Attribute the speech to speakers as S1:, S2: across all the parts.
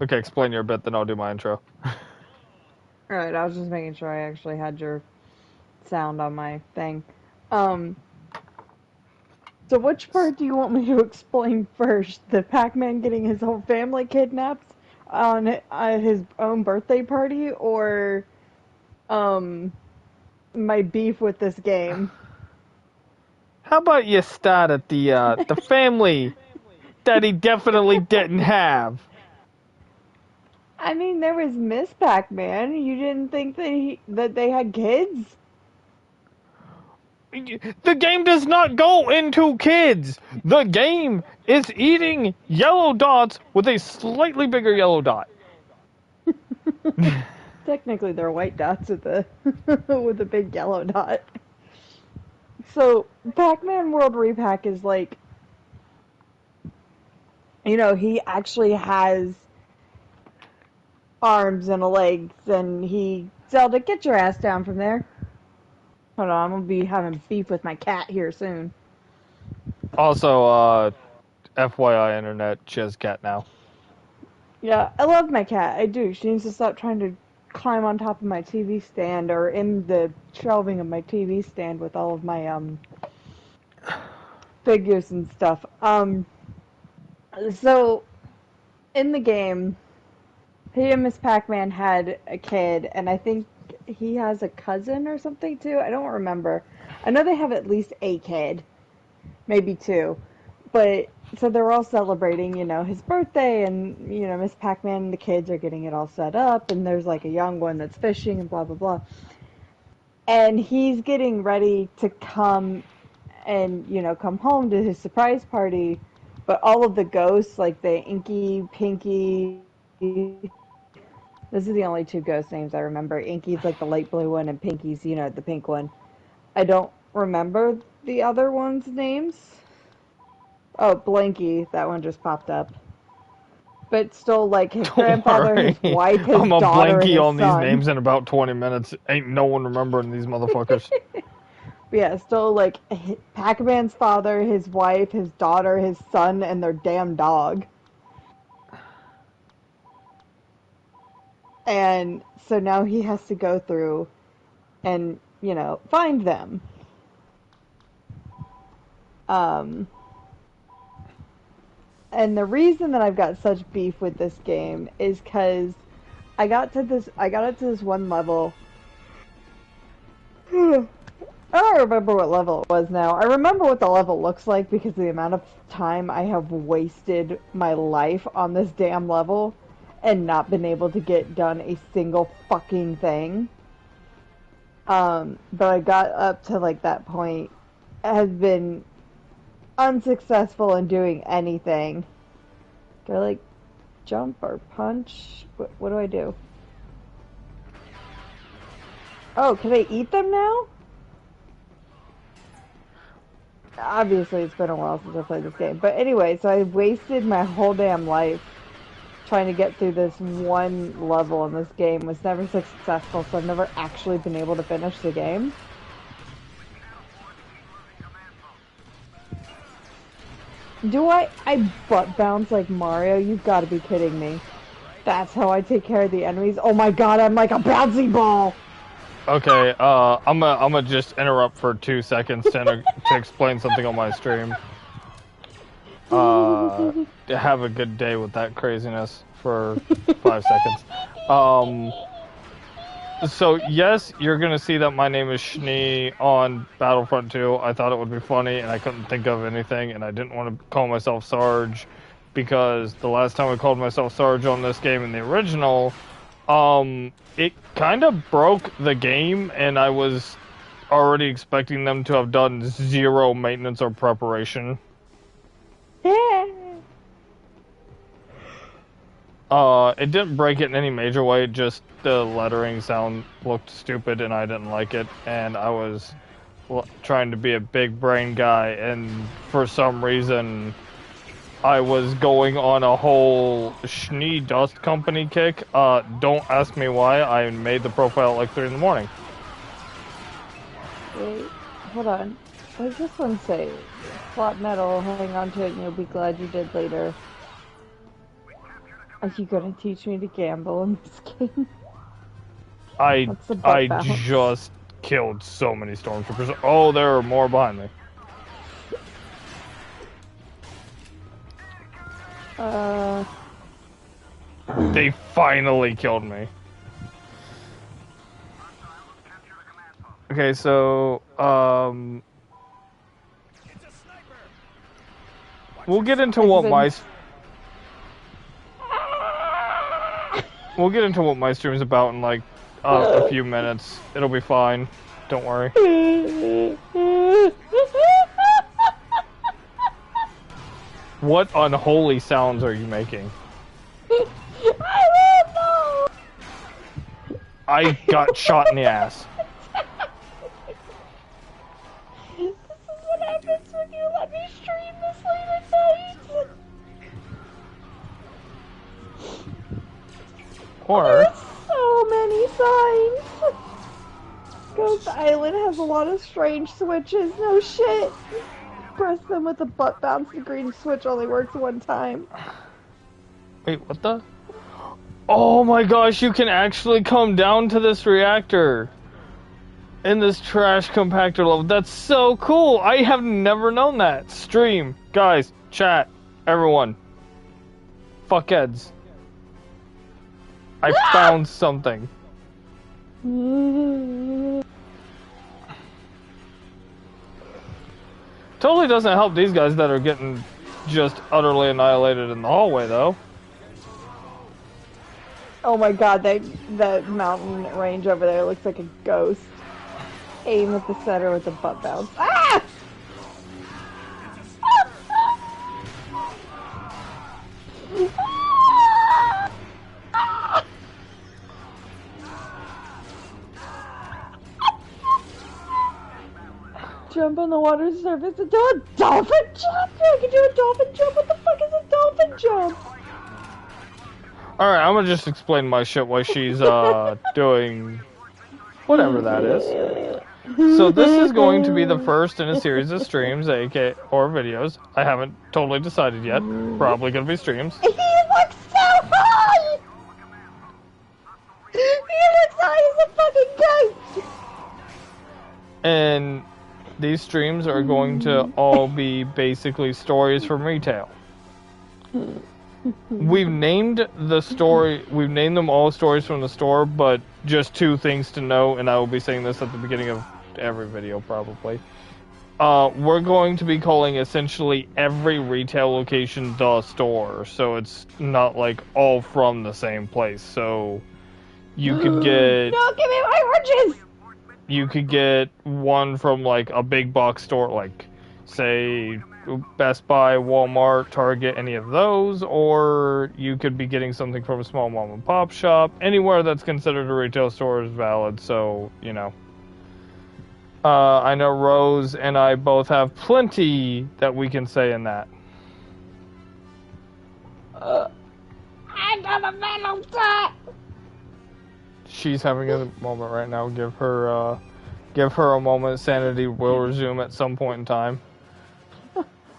S1: Okay, explain your bit, then I'll do my intro.
S2: Alright, I was just making sure I actually had your sound on my thing. Um, so which part do you want me to explain first? The Pac-Man getting his whole family kidnapped on his own birthday party, or um my beef with this game?
S1: How about you start at the family that he definitely didn't have?
S2: I mean, there was Miss Pac-Man. You didn't think that they had kids?
S1: The game does not go into kids. The game is eating yellow dots with a slightly bigger yellow dot.
S2: Technically, they're white dots with the with a big yellow dot. So, Pac-Man World Repack is like, he actually has arms and legs, and he Zelda, get your ass down from there. Hold on, I'm gonna be having beef with my cat here soon.
S1: Also, FYI, internet, she has a cat now.
S2: Yeah, I love my cat. I do. She needs to stop trying to climb on top of my TV stand or in the shelving of my TV stand with all of my figures and stuff. So in the game, he and Miss Pac-Man had a kid, and I think he has a cousin or something too. I don't remember. I know they have at least a kid, maybe two. But so they're all celebrating, his birthday, and Miss Pac-Man and the kids are getting it all set up, and there's like a young one that's fishing and blah blah blah. And he's getting ready to come and come home to his surprise party, but all of the ghosts, like the Inky, Pinky, this is the only two ghost names I remember. Inky's like the light blue one, and Pinky's the pink one. I don't remember the other ones' names. Oh, Blanky, that one just popped up. But still, like his
S1: Don't
S2: grandfather,
S1: worry.
S2: his wife, his
S1: I'm a
S2: daughter, and
S1: blankie
S2: his
S1: on these
S2: son.
S1: names in about 20 minutes. Ain't no one remembering these motherfuckers.
S2: But yeah, still like Pac-Man's father, his wife, his daughter, his son, and their damn dog. And so now he has to go through and find them. Um, and the reason that I've got such beef with this game is because I got it to this one level. I don't remember what level it was now. I remember what the level looks like because of the amount of time I have wasted my life on this damn level and not been able to get done a single fucking thing. But I got up to like that point, has been unsuccessful in doing anything. Do I like jump or punch? What do I do? Oh, can I eat them now? Obviously, it's been a while since I played this game. But anyway, so I wasted my whole damn life trying to get through this one level in this game. Was never successful, so I've never actually been able to finish the game. Do I butt bounce like Mario? You've got to be kidding me. That's how I take care of the enemies. Oh my god, I'm like a bouncy ball!
S1: Okay, I'm gonna just interrupt for 2 seconds to explain something on my stream. Uh, have a good day with that craziness for 5 seconds. Um, so yes, you're gonna see that my name is Schnee on Battlefront 2. I thought it would be funny, and I couldn't think of anything, and I didn't want to call myself Sarge because the last time I called myself Sarge on this game in the original, it kind of broke the game, and I was already expecting them to have done zero maintenance or preparation. It didn't break it in any major way, just the lettering sound looked stupid and I didn't like it, and I was trying to be a big brain guy, and for some reason I was going on a whole Schnee Dust Company kick. Don't ask me why. I made the profile at like 3 in the morning.
S2: Wait, hold on. What does this one say? Slot metal, hang on to it and you'll be glad you did later. Are you gonna teach me to gamble in this game?
S1: I
S2: That's the butt
S1: I
S2: bounce.
S1: just killed so many stormtroopers. Oh, there are more behind me. They finally killed me. Okay, so we'll get into what my stream's about in like a few minutes. It'll be fine. Don't worry. What unholy sounds are you making?
S2: I don't know.
S1: I got shot in the ass.
S2: This is what happens when you let me stream this late at night.
S1: Or
S2: There's so many signs. Ghost Island has a lot of strange switches. No shit. Press them with the butt bounce. The green switch only works one time.
S1: wait, what the? Oh my gosh, you can actually come down to this reactor in this trash compactor level. That's so cool. I have never known that. Stream, guys, chat, everyone. Fuckheads. I found something. Totally doesn't help these guys that are getting just utterly annihilated in the hallway, though.
S2: Oh my god, that mountain range over there looks like a ghost. Aim at the center with the butt bounce. Ah! Jump on the water surface and do a dolphin jump! I can do a dolphin jump! What the fuck is a dolphin jump?
S1: Alright, I'm gonna just explain my shit while she's, doing whatever that is. So this is going to be the first in a series of streams, aka, or videos. I haven't totally decided yet. Probably gonna be streams.
S2: He looks so high! He looks high as a fucking ghost!
S1: And these streams are going to all be basically stories from retail. We've named them all stories from the store, but just two things to know, and I will be saying this at the beginning of every video probably. We're going to be calling essentially every retail location the store, so it's not like all from the same place. So you could get
S2: No, give me my oranges!
S1: you could get one from like a big box store, like say Best Buy, Walmart, Target, any of those, or you could be getting something from a small mom and pop shop. Anywhere that's considered a retail store is valid, so, you know. I know Rose and I both have plenty that we can say in that.
S2: I got a venom shot!
S1: She's having a moment right now. Give her a moment. Sanity will resume at some point in time.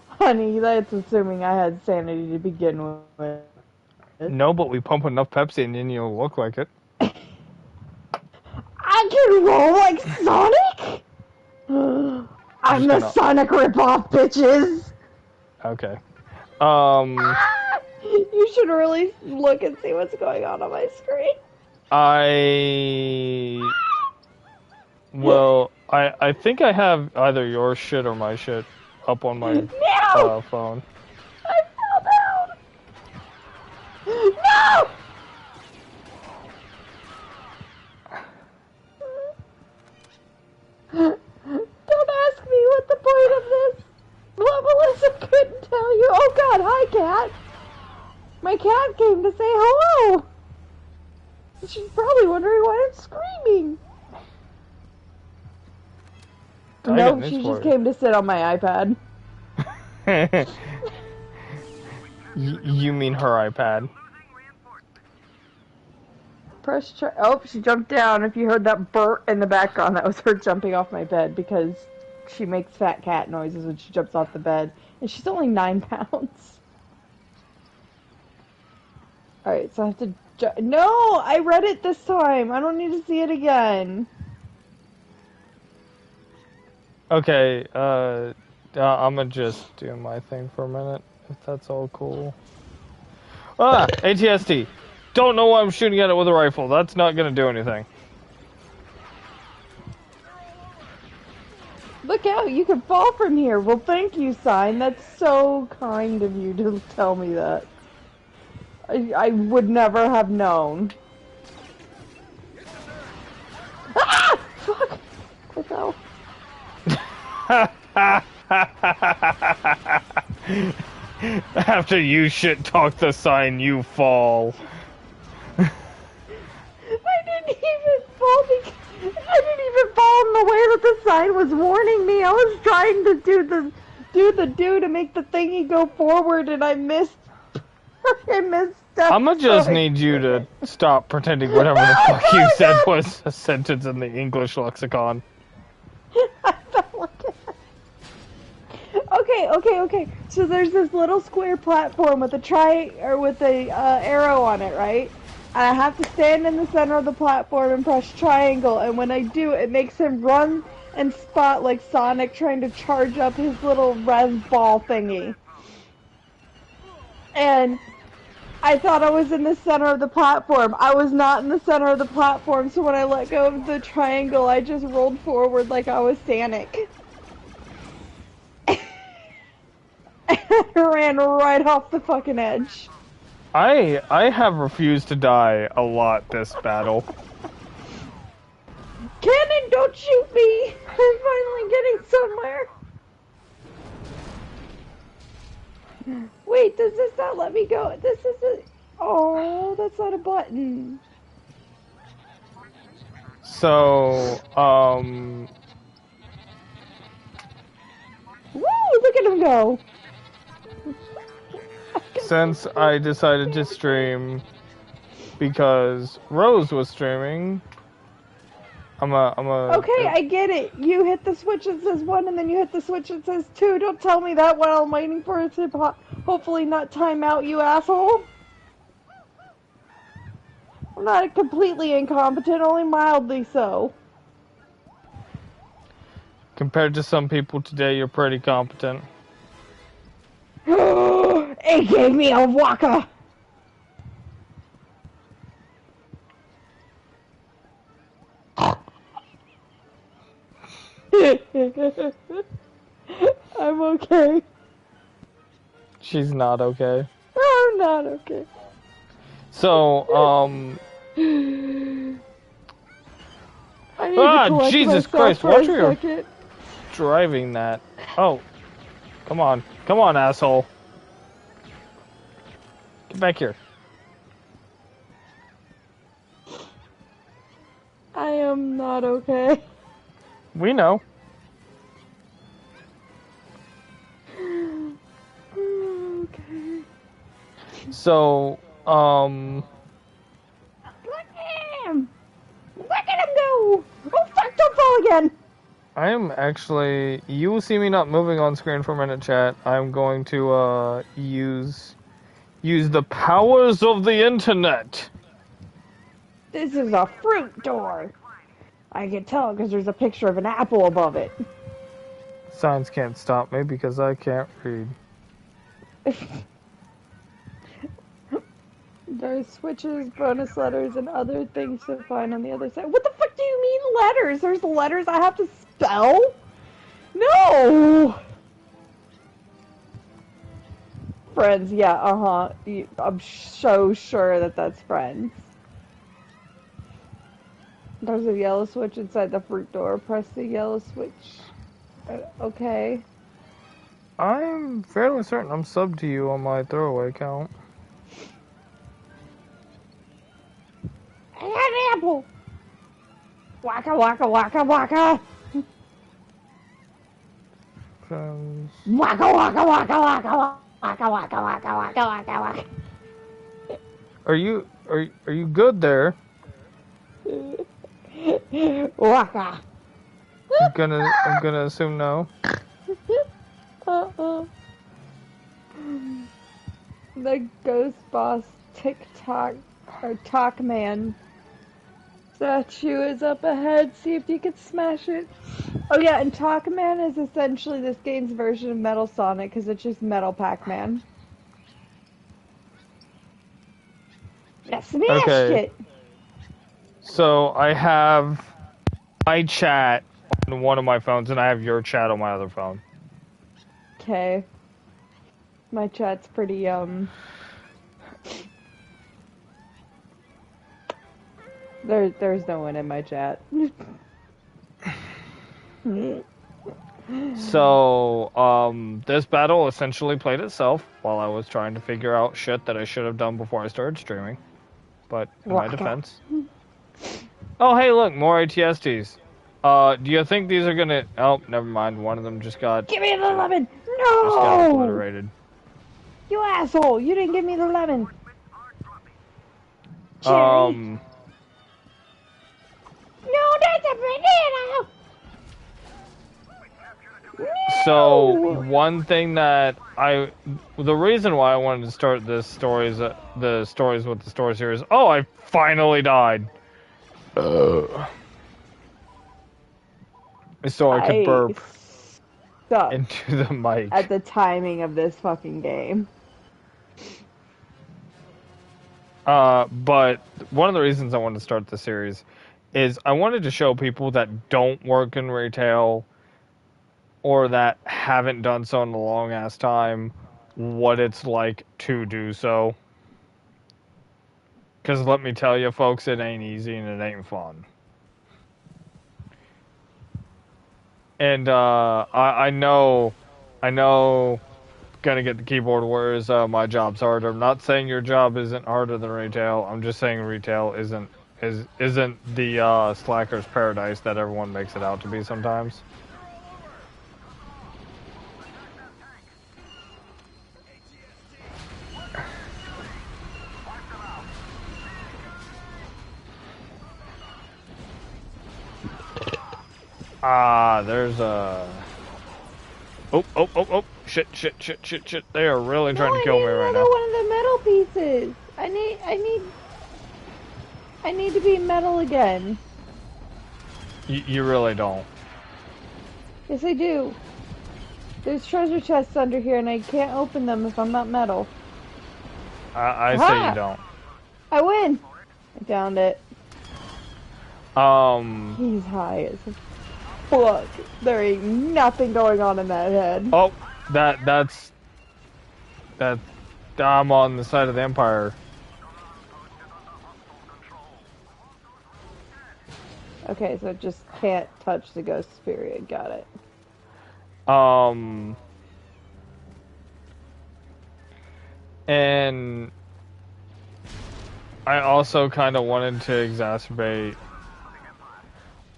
S2: Honey, that's assuming I had sanity to begin with.
S1: No, but we pump enough Pepsi and then you'll look like it.
S2: I can roll like Sonic? I'm the Sonic ripoff, bitches!
S1: Okay.
S2: You should really look and see what's going on my screen.
S1: Well, I think I have either your shit or my shit up on my phone.
S2: I fell down! No! Don't ask me what the point of this. Melissa couldn't tell you. Oh god, hi cat. My cat came to say hello. She's probably wondering why I'm screaming. No, she just came to sit on my iPad.
S1: You mean her iPad?
S2: Press try. Oh, she jumped down. If you heard that burp in the background, that was her jumping off my bed because she makes fat cat noises when she jumps off the bed. And she's only 9 pounds. Alright, so I have to... No! I read it this time! I don't need to see it again.
S1: Okay, I'm gonna just do my thing for a minute, if that's all cool. Ah, ATST. Don't know why I'm shooting at it with a rifle. That's not gonna do anything.
S2: Look out, you can fall from here. Well, thank you, Sign. That's so kind of you to tell me that. I would never have known. Ah! Fuck! I fell.
S1: After you shit talk the Sign, you fall.
S2: I didn't even fall because I didn't even fall in the way that the sign was warning me. I was trying to do to make the thingy go forward, and I missed. I missed stuff.
S1: I'ma just need you to stop pretending whatever the fuck you said was a sentence in the English lexicon.
S2: I felt like it. Okay. So there's this little square platform with a arrow on it, right? And I have to stand in the center of the platform and press triangle, and when I do, it makes him run and spot like Sonic trying to charge up his little rev ball thingy. And I thought I was in the center of the platform. I was not in the center of the platform, so when I let go of the triangle, I just rolled forward like I was Sonic. I ran right off the fucking edge.
S1: I have refused to die a lot this battle.
S2: Cannon, don't shoot me! I'm finally getting somewhere. Wait, does this not let me go? This is a... Oh, that's not a button.
S1: So,
S2: Woo! Look at him go!
S1: since I decided to stream because Rose was streaming,
S2: Okay, I get it. You hit the switch that says 1, and then you hit the switch that says 2. Don't tell me that while I'm waiting for it to hopefully not time out, you asshole. I'm not completely incompetent, only mildly so.
S1: compared to some people today, you're pretty competent.
S2: It gave me a waka! I'm okay.
S1: She's not okay.
S2: I'm not okay.
S1: So,
S2: I need to collect
S1: Jesus
S2: myself
S1: Christ,
S2: for
S1: watch
S2: a
S1: where you're
S2: second.
S1: driving that. Oh, come on, asshole. Get back here.
S2: I am not okay.
S1: We know.
S2: Okay.
S1: So,
S2: Look at him! Look at him go! Oh fuck, don't fall again!
S1: I am actually, you will see me not moving on screen for a minute, chat. I'm going to, use the powers of the internet.
S2: This is a fruit door. I can tell because there's a picture of an apple above it.
S1: Signs can't stop me because I can't read.
S2: There's switches, bonus letters, and other things to find on the other side. What the fuck do you mean letters? There's letters I have to spell? No! Friends, yeah, I'm so sure that that's friends. There's a yellow switch inside the fruit door. Press the yellow switch. Okay.
S1: I'm fairly certain I'm subbed to you on my throwaway account.
S2: I got an apple! Waka waka waka waka!
S1: Friends.
S2: Waka waka waka waka waka waka waka waka waka waka.
S1: Are you good there?
S2: Waka.
S1: I'm gonna assume no.
S2: The ghost boss TikTok or Talk Man statue is up ahead. See if you can smash it. Oh yeah, and Talk Man is essentially this game's version of Metal Sonic because it's just Metal Pac-Man. I smashed
S1: Okay.
S2: it.
S1: So I have my chat on one of my phones, and I have your chat on my other phone.
S2: Okay. My chat's pretty There's no one in my chat.
S1: So, this battle essentially played itself while I was trying to figure out shit that I should have done before I started streaming. But in my defense. Oh, hey, look, more ATSTs. Do you think these are gonna... Oh, never mind. One of them just got...
S2: Give me the lemon!
S1: Just got
S2: No!
S1: obliterated.
S2: You asshole! You didn't give me the lemon! Cherry. No, that's a banana! No!
S1: So, one thing that the reason why I wanted to start this stories, the stories with the story series. Oh, I finally died. So I could burp into the mic.
S2: At the timing of this fucking game.
S1: But one of the reasons I wanted to start the series is I wanted to show people that don't work in retail or that haven't done so in a long ass time what it's like to do so. Because let me tell you, folks, it ain't easy and it ain't fun. And I know, gonna get the keyboard warriors. My job's harder. I'm not saying your job isn't harder than retail. I'm just saying retail isn't the slacker's paradise that everyone makes it out to be sometimes. There's a... Oh, shit. They are really trying to kill me right now.
S2: One of the metal pieces. I need to be metal again.
S1: You really don't.
S2: Yes, I do. There's treasure chests under here, and I can't open them if I'm not metal.
S1: I say you don't.
S2: I win. I downed it. He's high as fuck. There ain't nothing going on in that head.
S1: Oh, that's I'm on the side of the Empire.
S2: Okay, so it just can't touch the ghosts, period. Got it.
S1: And I also kind of wanted to exacerbate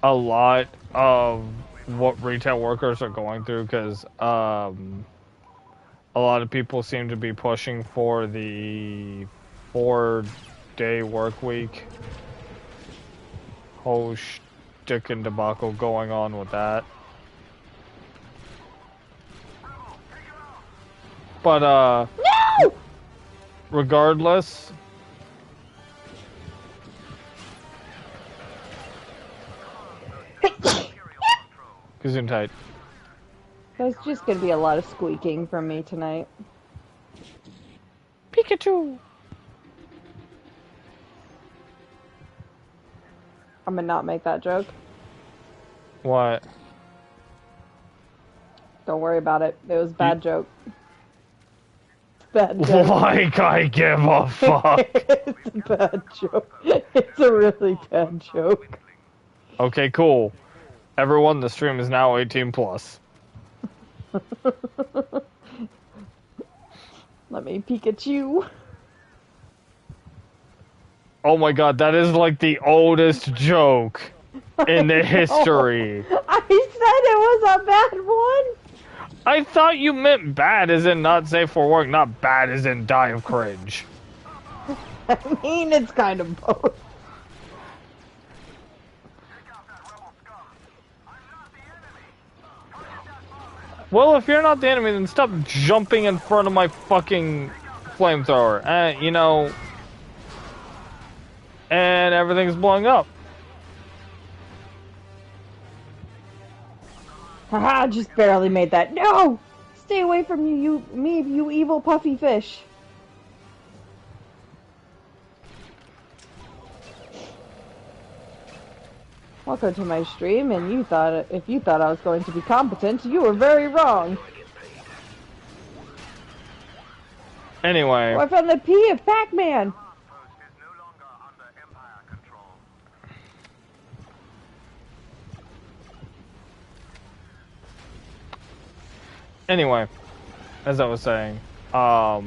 S1: a lot of what retail workers are going through, because a lot of people seem to be pushing for the 4-day work week. Whole shtick and debacle going on with that. But
S2: no!
S1: Regardless, Gesundheit.
S2: There's just gonna be a lot of squeaking from me tonight.
S1: Pikachu!
S2: I'm gonna not make that joke.
S1: What?
S2: Don't worry about it. It was a bad joke. Bad joke.
S1: Like I give a fuck.
S2: It's a bad joke. It's a really bad joke.
S1: Okay, cool. Everyone, the stream is now 18 plus.
S2: Let me Pikachu.
S1: Oh my god, that is like the oldest joke in the history.
S2: I said it was a bad one.
S1: I thought you meant bad as in not safe for work, not bad as in die of cringe.
S2: I mean, it's kind of both.
S1: Well, if you're not the enemy, then stop jumping in front of my fucking flamethrower. You know, and everything's blowing up.
S2: Haha, just barely made that. No! Stay away from you evil puffy fish. Welcome to my stream, and if you thought I was going to be competent, you were very wrong.
S1: Anyway.
S2: Oh, I found the P of Pac-Man.
S1: Anyway, as I was saying, I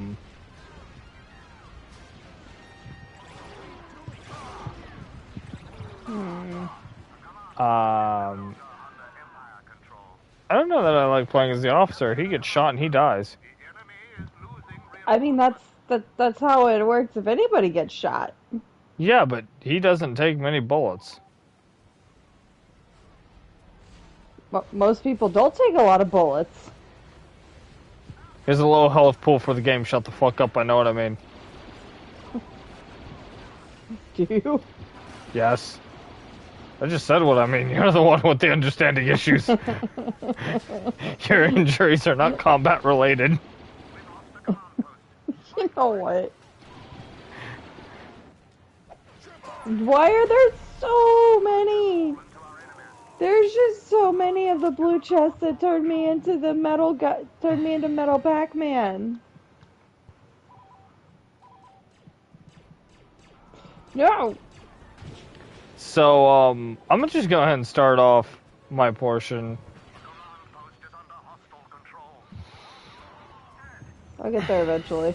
S1: don't know that I like playing as the officer. He gets shot and he dies.
S2: I mean, that's how it works if anybody gets shot.
S1: Yeah, but he doesn't take many bullets.
S2: Most people don't take a lot of bullets.
S1: Here's a low health pool for the game. Shut the fuck up, I know what I mean.
S2: Do you?
S1: Yes. I just said what I mean. You're the one with the understanding issues. Your injuries are not combat related.
S2: You know what? Why are there so many? There's just so many of the blue chests that turned me into the Metal Pac-Man. No.
S1: So, I'm gonna just go ahead and start off my portion.
S2: I'll get there eventually.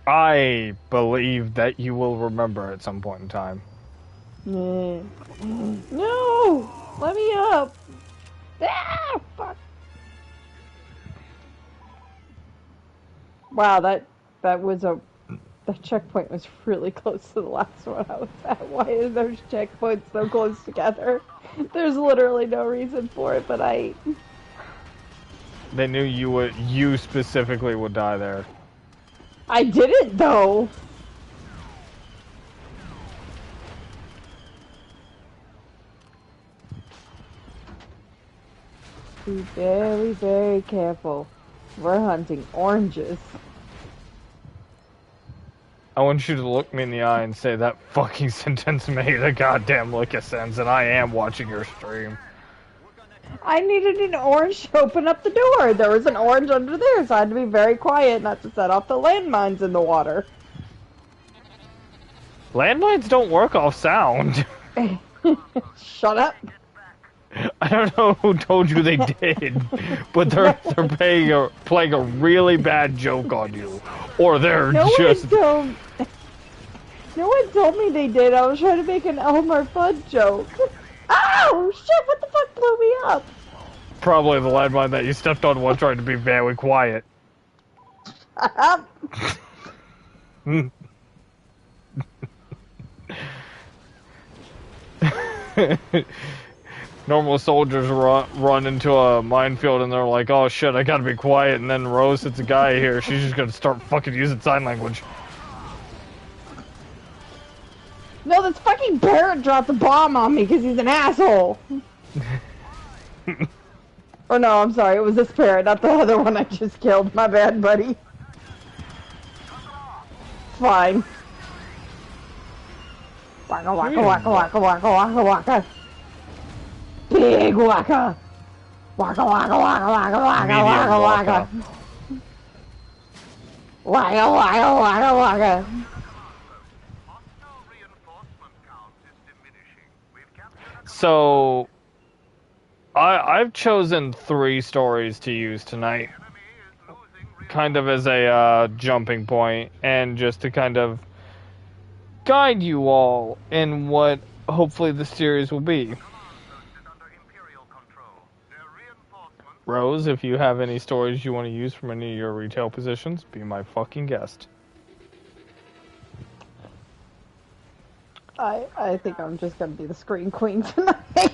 S1: I believe that you will remember at some point in time.
S2: No! Let me up! Ah! Fuck! Wow, that checkpoint was really close to the last one I was at. Why are those checkpoints so close together? There's literally no reason for it, but
S1: They knew you specifically would die there.
S2: I didn't, though! Be very, very careful. We're hunting oranges.
S1: I want you to look me in the eye and say that fucking sentence made a goddamn lick of sense, and I am watching your stream.
S2: I needed an orange to open up the door. There was an orange under there, so I had to be very quiet not to set off the landmines in the water.
S1: Landmines don't work off sound.
S2: Shut up.
S1: I don't know who told you they did, but they're playing a really bad joke on you, or they're just.
S2: No one told me they did. I was trying to make an Elmer Fudd joke. Oh shit! What the fuck blew me up?
S1: Probably the landmine that you stepped on while trying to be very quiet.
S2: Shut up.
S1: Normal soldiers run into a minefield and they're like, oh shit, I gotta be quiet, and then Rose hits a guy here, she's just gonna start fucking using sign language.
S2: No, this fucking parrot dropped a bomb on me because he's an asshole. Or no, I'm sorry, it was this parrot, not the other one I just killed. My bad, buddy. Fine. Waka waka waka waka waka waka waka. Big waka. Waka waka waka waka waka waka waka. Waka waka waka waka.
S1: So, I've chosen 3 stories to use tonight, kind of as a jumping point, and just to kind of guide you all in what hopefully the series will be. Rose, if you have any stories you want to use from any of your retail positions, be my fucking guest.
S2: I think I'm just gonna be the screen queen tonight.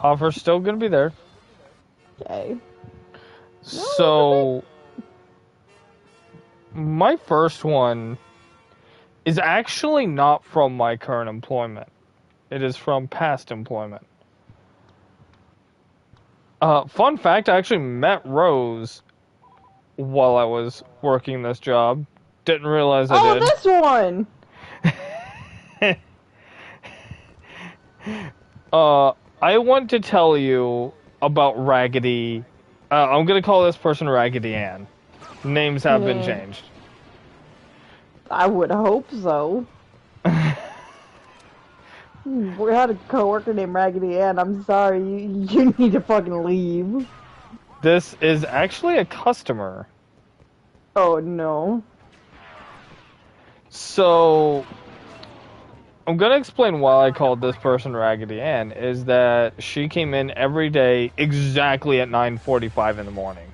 S1: Offer's still gonna be there.
S2: Okay.
S1: So, my first one is actually not from my current employment. It is from past employment. Fun fact, I actually met Rose while I was working this job. Didn't realize I
S2: Oh,
S1: did.
S2: this one!
S1: I want to tell you about Raggedy. I'm gonna call this person Raggedy Ann. Names have been changed.
S2: I would hope so. We had a coworker named Raggedy Ann. I'm sorry, you need to fucking leave.
S1: This is actually a customer.
S2: Oh no.
S1: So, I'm gonna explain why I called this person Raggedy Ann. Is that she came in every day exactly at 9:45 in the morning.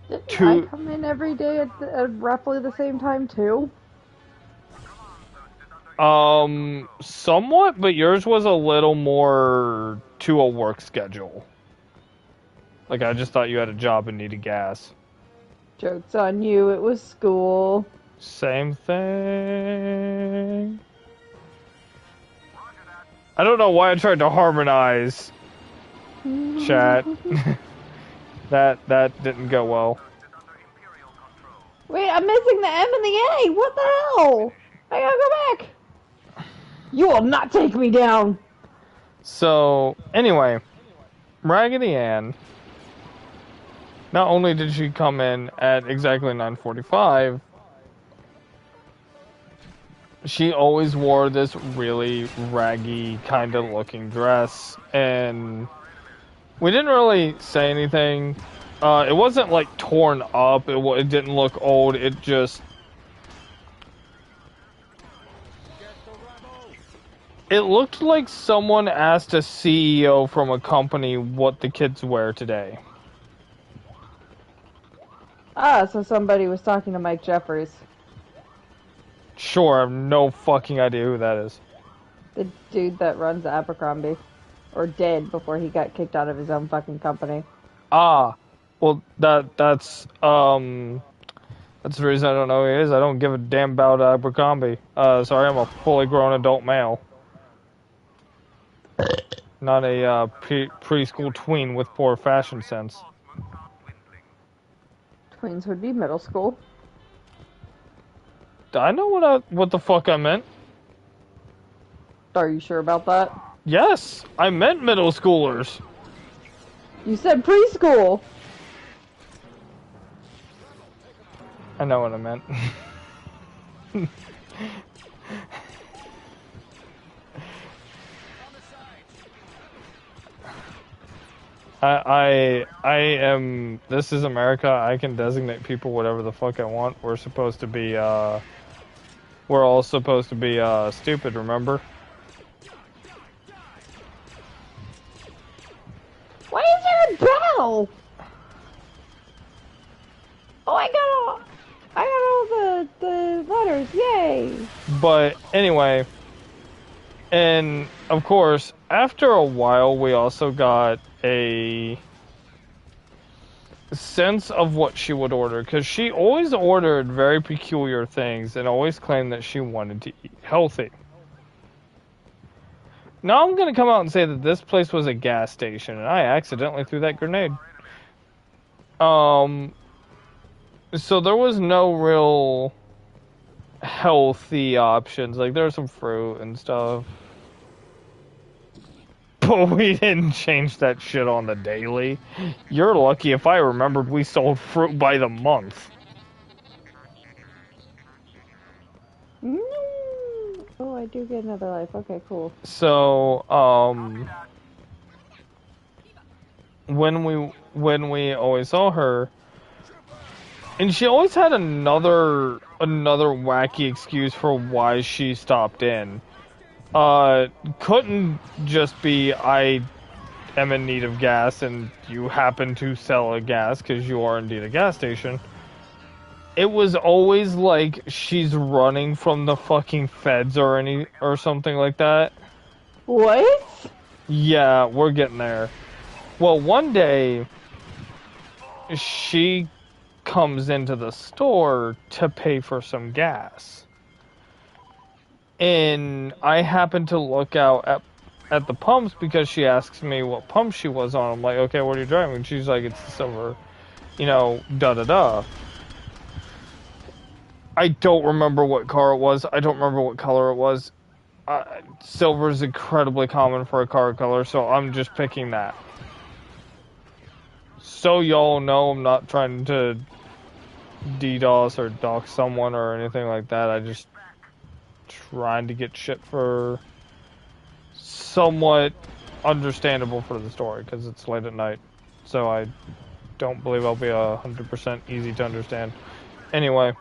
S2: Didn't I come in every day at roughly the same time too?
S1: Somewhat, but yours was a little more to a work schedule. Like, I just thought you had a job and needed gas.
S2: Joke's on you, it was school.
S1: Same thing. I don't know why I tried to harmonize chat. that didn't go well.
S2: Wait, I'm missing the M and the A! What the hell? I gotta go back! You will not take me down!
S1: So, anyway, Raggedy Ann, not only did she come in at exactly 9:45, she always wore this really raggy kind of looking dress, and we didn't really say anything. It wasn't like torn up, it didn't look old, it just... It looked like someone asked a CEO from a company what the kids wear today.
S2: Ah, so somebody was talking to Mike Jeffries.
S1: Sure, I have no fucking idea who that is.
S2: The dude that runs Abercrombie. Or did before he got kicked out of his own fucking company.
S1: Ah, well, that's the reason I don't know who he is. I don't give a damn about Abercrombie. Sorry, I'm a fully grown adult male. Not a preschool tween with poor fashion sense.
S2: Tweens would be middle school.
S1: I know what the fuck I meant.
S2: Are you sure about that?
S1: Yes, I meant middle schoolers.
S2: You said preschool!
S1: I know what I meant. I am, this is America, I can designate people whatever the fuck I want. We're supposed to be, we're all supposed to be, stupid, remember?
S2: Why is there a bell? Oh, I got all the letters, yay!
S1: But anyway, and of course, after a while, we also got a sense of what she would order, because she always ordered very peculiar things and always claimed that she wanted to eat healthy. Now I'm going to come out and say that this place was a gas station, and I accidentally threw that grenade. So there was no real healthy options. Like, there was some fruit and stuff. But we didn't change that shit on the daily. You're lucky if I remembered we sold fruit by the month.
S2: Oh, I do get another life. Okay, cool.
S1: So, when we always saw her, and she always had another wacky excuse for why she stopped in. Couldn't just be I am in need of gas and you happen to sell a gas because you are indeed a gas station. It was always like she's running from the fucking feds or something like that.
S2: What?
S1: Yeah, we're getting there. Well, one day she comes into the store to pay for some gas. And I happen to look out at the pumps because she asks me what pump she was on. I'm like, okay, what are you driving? She's like, it's the silver, da-da-da. I don't remember what car it was. I don't remember what color it was. Silver is incredibly common for a car color, so I'm just picking that. So y'all know I'm not trying to DDoS or dox someone or anything like that. I just trying to get shit for somewhat understandable for the story because it's late at night. So I don't believe I'll be 100% easy to understand. Anyway.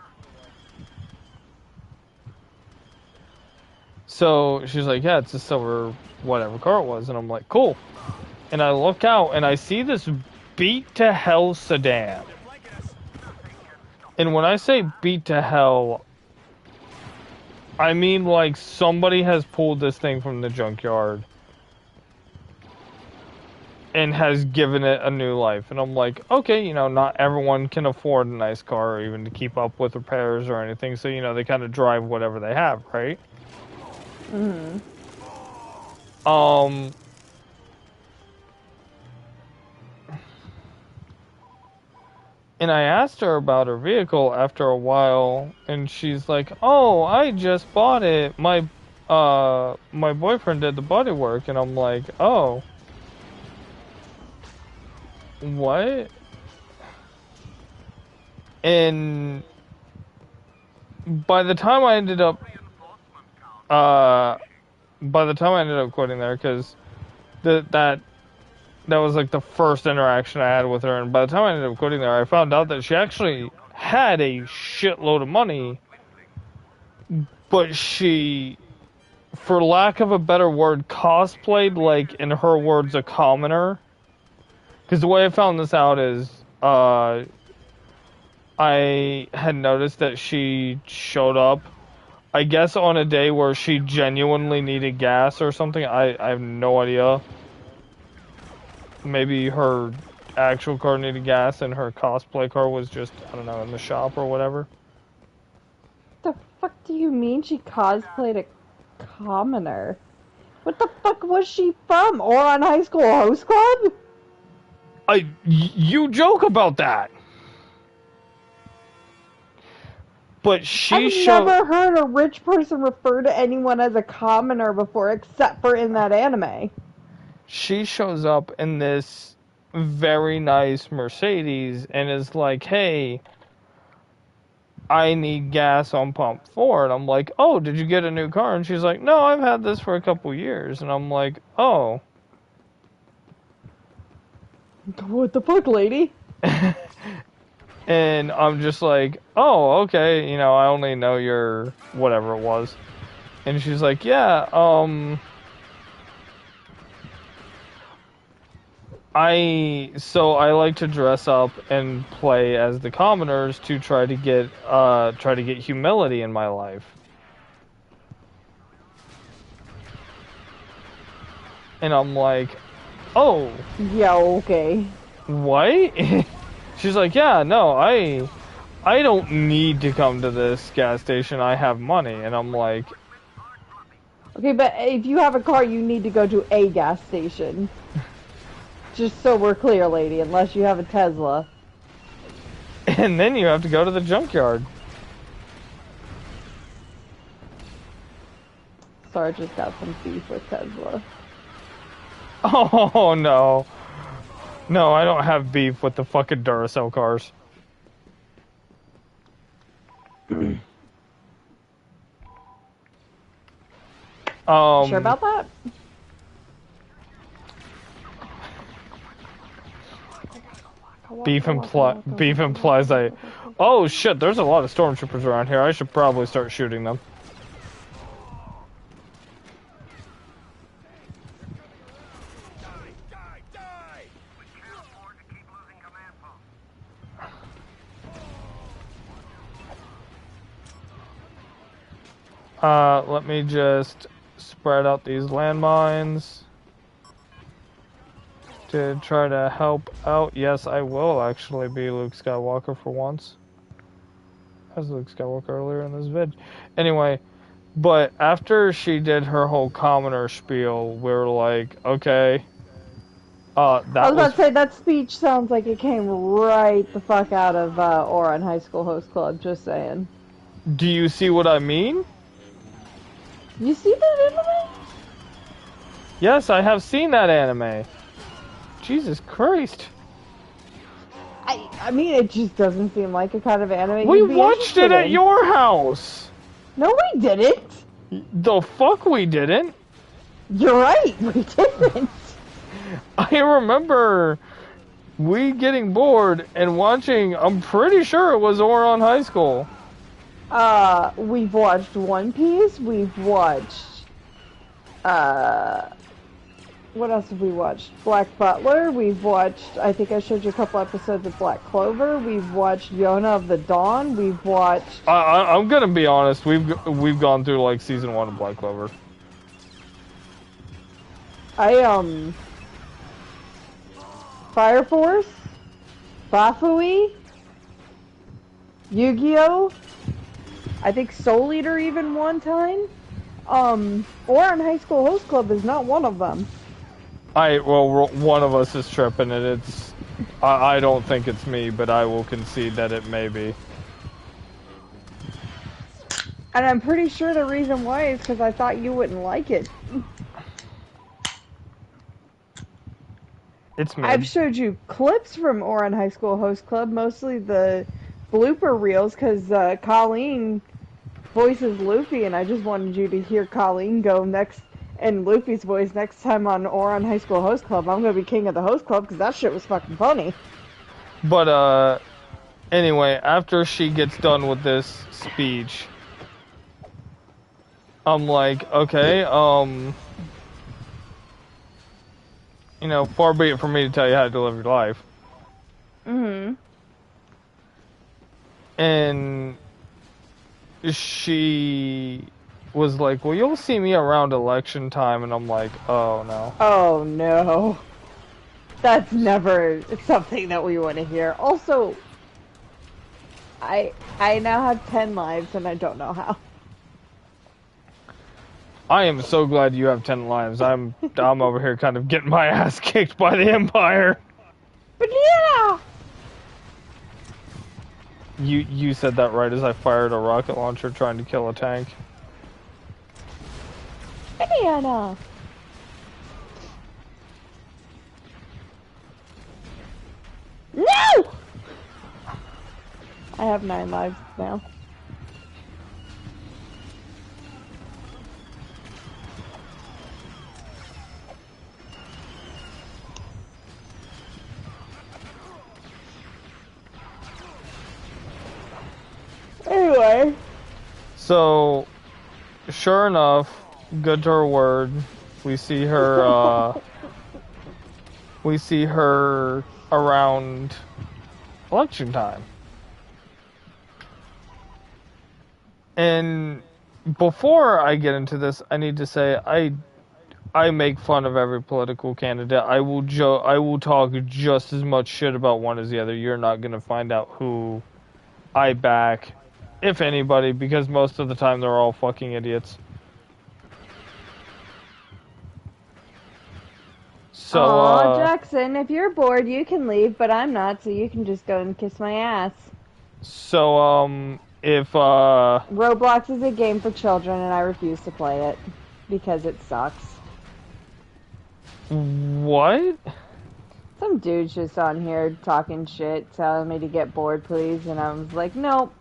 S1: So she's like, yeah, it's a silver whatever car it was. And I'm like, cool. And I look out and I see this beat to hell sedan. And when I say beat to hell, I mean like somebody has pulled this thing from the junkyard and has given it a new life. And I'm like, okay, not everyone can afford a nice car or even to keep up with repairs or anything. So, they kind of drive whatever they have, right?
S2: Mm-hmm.
S1: And I asked her about her vehicle after a while, and she's like, "Oh, I just bought it. My boyfriend did the body work." And I'm like, "Oh, what?" And by the time I ended up quitting there, because that was like the first interaction I had with her, and by the time I ended up quitting there, I found out that she actually had a shitload of money, but she, for lack of a better word, cosplayed like, in her words, a commoner. Because the way I found this out is, I had noticed that she showed up, I guess, on a day where she genuinely needed gas or something. I have no idea. Maybe her actual car needed gas and her cosplay car was just, I don't know, in the shop or whatever.
S2: What the fuck do you mean she cosplayed a commoner? What the fuck was she from? Ouran High School Host Club?
S1: You joke about that. But
S2: I've never heard a rich person refer to anyone as a commoner before, except for in that anime.
S1: She shows up in this very nice Mercedes and is like, hey, I need gas on pump 4. And I'm like, oh, did you get a new car? And she's like, no, I've had this for a couple years. And I'm like, oh.
S2: What the fuck, lady?
S1: And I'm just like, oh, okay, I only know your whatever it was. And she's like, yeah, I like to dress up and play as the commoners to try to get humility in my life. And I'm like, oh.
S2: Yeah, okay.
S1: What? She's like, yeah, no, I don't need to come to this gas station. I have money. And I'm like,
S2: okay, but if you have a car, you need to go to a gas station. Just so we're clear, lady, unless you have a Tesla.
S1: And then you have to go to the junkyard.
S2: Sarge just got some beef with Tesla.
S1: Oh, no. No, I don't have beef with the fucking Duracell cars.
S2: Sure about that?
S1: Beef implies I... Oh shit, there's a lot of stormtroopers around here. I should probably start shooting them. Let me just spread out these landmines. to try to help out. Yes, I will actually be Luke Skywalker for once. As Luke Skywalker earlier in this vid. Anyway, but after she did her whole commoner spiel, we were like, okay.
S2: I was about to say, that speech sounds like it came right the fuck out of Oran High School Host Club, just saying.
S1: Do you see what I mean?
S2: You see that anime?
S1: Yes, I have seen that anime. Jesus Christ.
S2: I mean, it just doesn't seem like a kind of anime
S1: We
S2: you'd be
S1: watched it at your house.
S2: No, we didn't.
S1: The fuck we didn't.
S2: You're right, we didn't.
S1: I remember we getting bored and watching, I'm pretty sure it was Oran High School.
S2: We've watched One Piece, we've watched, what else have we watched? Black Butler, we've watched, I think I showed you a couple episodes of Black Clover, we've watched Yona of the Dawn, we've watched...
S1: I'm gonna be honest, we've gone through like season 1 of Black Clover. Fire
S2: Force, Bafui, Yu-Gi-Oh! I think Soul Eater even one time. Oran High School Host Club is not one of them.
S1: Well, one of us is tripping it. I don't think it's me, but I will concede that it may be.
S2: And I'm pretty sure the reason why is because I thought you wouldn't like it.
S1: It's me.
S2: I've showed you clips from Oran High School Host Club, mostly the blooper reels, because Colleen voices Luffy, and I just wanted you to hear Colleen go next, and Luffy's voice next time on Oran High School Host Club. I'm gonna be king of the host club, because that shit was fucking funny.
S1: But, anyway, after she gets done with this speech, I'm like, okay, you know, far be it from me to tell you how to live your life.
S2: Mm-hmm.
S1: And she was like, well, you'll see me around election time, and I'm like, oh no.
S2: Oh no. That's never something that we want to hear. Also, I now have 10 lives, and I don't know how.
S1: I am so glad you have 10 lives. I'm over here kind of getting my ass kicked by the Empire.
S2: But yeah!
S1: You said that right as I fired a rocket launcher trying to kill a tank.
S2: Banana! No! I have 9 lives now. Anyway.
S1: So, sure enough, good to her word, we see her, around election time. And before I get into this, I need to say I make fun of every political candidate. I will talk just as much shit about one as the other. You're not gonna find out who I back, if anybody, because most of the time they're all fucking idiots. So,
S2: aw, Jackson, if you're bored, you can leave, but I'm not, so you can just go and kiss my ass.
S1: So, if,
S2: Roblox is a game for children, and I refuse to play it, because it sucks.
S1: What?
S2: Some dude's just on here talking shit, telling me to get bored, please, and I was like, nope.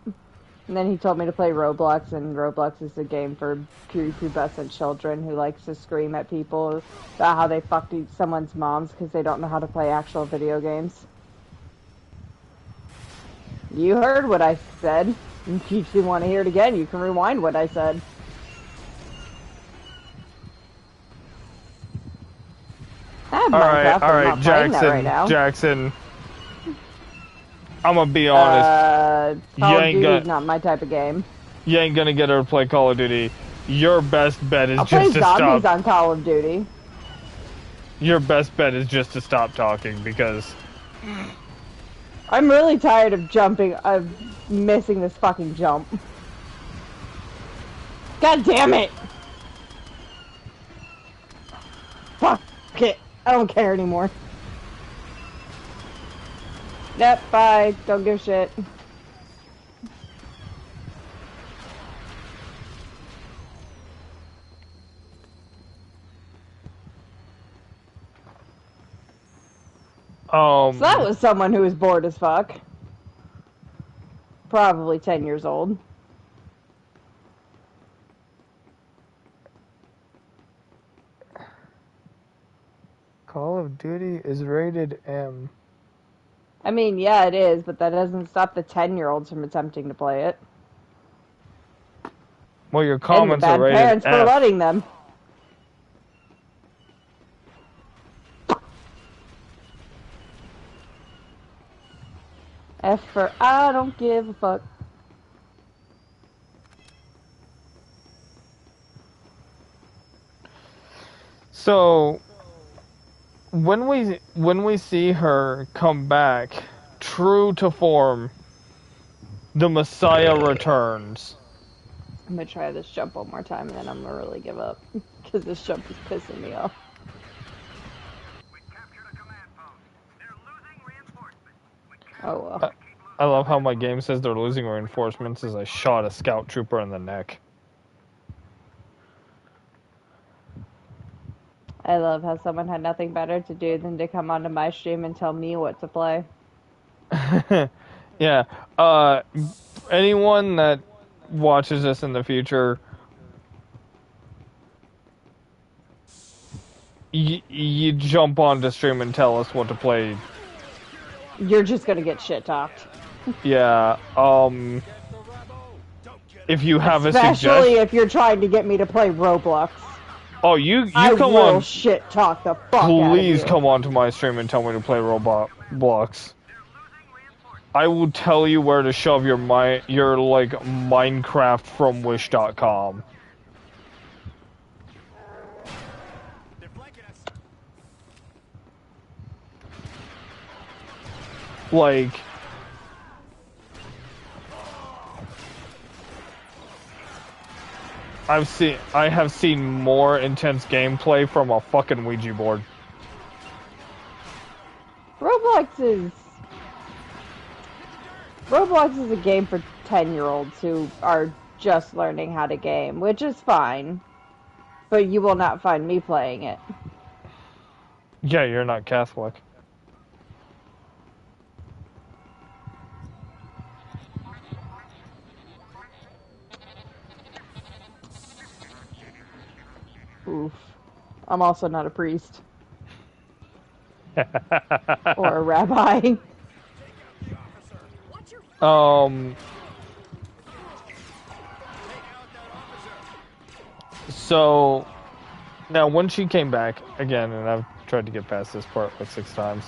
S2: And then he told me to play Roblox, and Roblox is a game for prepubescent children who likes to scream at people about how they fucked someone's moms because they don't know how to play actual video games. You heard what I said. If you want to hear it again, you can rewind what I said. I have Minecraft,
S1: all right, Jackson,
S2: right now.
S1: Jackson. I'm gonna be honest.
S2: Call of Duty's not my type of game.
S1: You ain't gonna get her to play Call of Duty. Your best bet is
S2: I'll
S1: just
S2: play
S1: to stop.
S2: zombies on Call of Duty.
S1: your best bet is just to stop talking because
S2: I'm really tired of missing this fucking jump. God damn it! Fuck it. I don't care anymore. Yep, bye. Don't give a shit. So that was someone who was bored as fuck. Probably 10 years old.
S1: Call of Duty is rated M.
S2: I mean, yeah, it is, but that doesn't stop the 10-year-olds from attempting to play it.
S1: Well, your comments are rated
S2: parents
S1: F.
S2: for letting them. F for I don't give a fuck.
S1: So when we see her come back, true to form, the Messiah returns.
S2: I'm gonna try this jump one more time and then I'm gonna really give up because this jump is pissing me off. Oh well.
S1: I love how my game says they're losing reinforcements as I shot a scout trooper in the neck.
S2: I love how someone had nothing better to do than to come onto my stream and tell me what to play.
S1: Yeah. Anyone that watches this in the future, you jump onto stream and tell us what to play.
S2: You're just gonna get shit talked.
S1: Yeah. If you have
S2: especially if you're trying to get me to play Roblox.
S1: Oh, you
S2: I
S1: come
S2: will
S1: on.
S2: Shit talk the fuck out of
S1: Please
S2: you.
S1: come onto my stream and tell me to play Roblox. I will tell you where to shove your like Minecraft from Wish.com. Like, I have seen more intense gameplay from a fucking Ouija board.
S2: Roblox is a game for 10-year-olds who are just learning how to game, which is fine. But you will not find me playing it.
S1: Yeah, you're not Catholic.
S2: Oof. I'm also not a priest. Or a rabbi.
S1: So, now when she came back, again, and I've tried to get past this part like 6 times,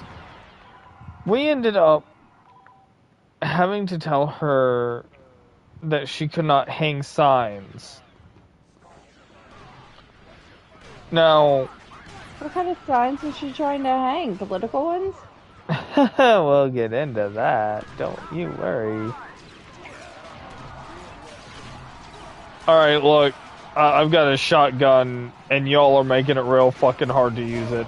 S1: we ended up having to tell her that she could not hang signs. Now...
S2: What kind of signs is she trying to hang? Political ones?
S1: We'll get into that. Don't you worry. Alright, look. I've got a shotgun, and y'all are making it real fucking hard to use it.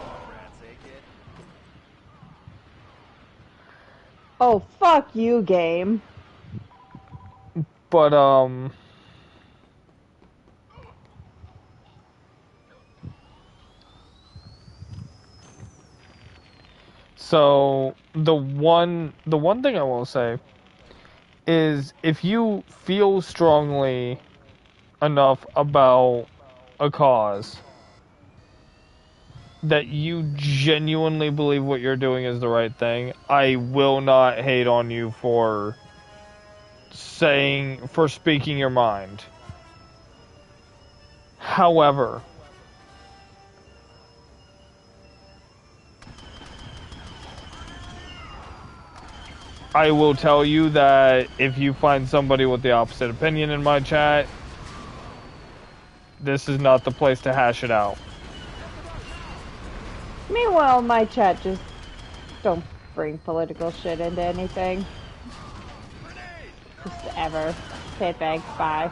S2: Oh, fuck you, game.
S1: But, so, the one thing I will say is if you feel strongly enough about a cause that you genuinely believe what you're doing is the right thing, I will not hate on you for speaking your mind. However, I will tell you that if you find somebody with the opposite opinion in my chat, this is not the place to hash it out.
S2: Meanwhile, my chat just don't bring political shit into anything. Just ever. Okay, thanks, bye.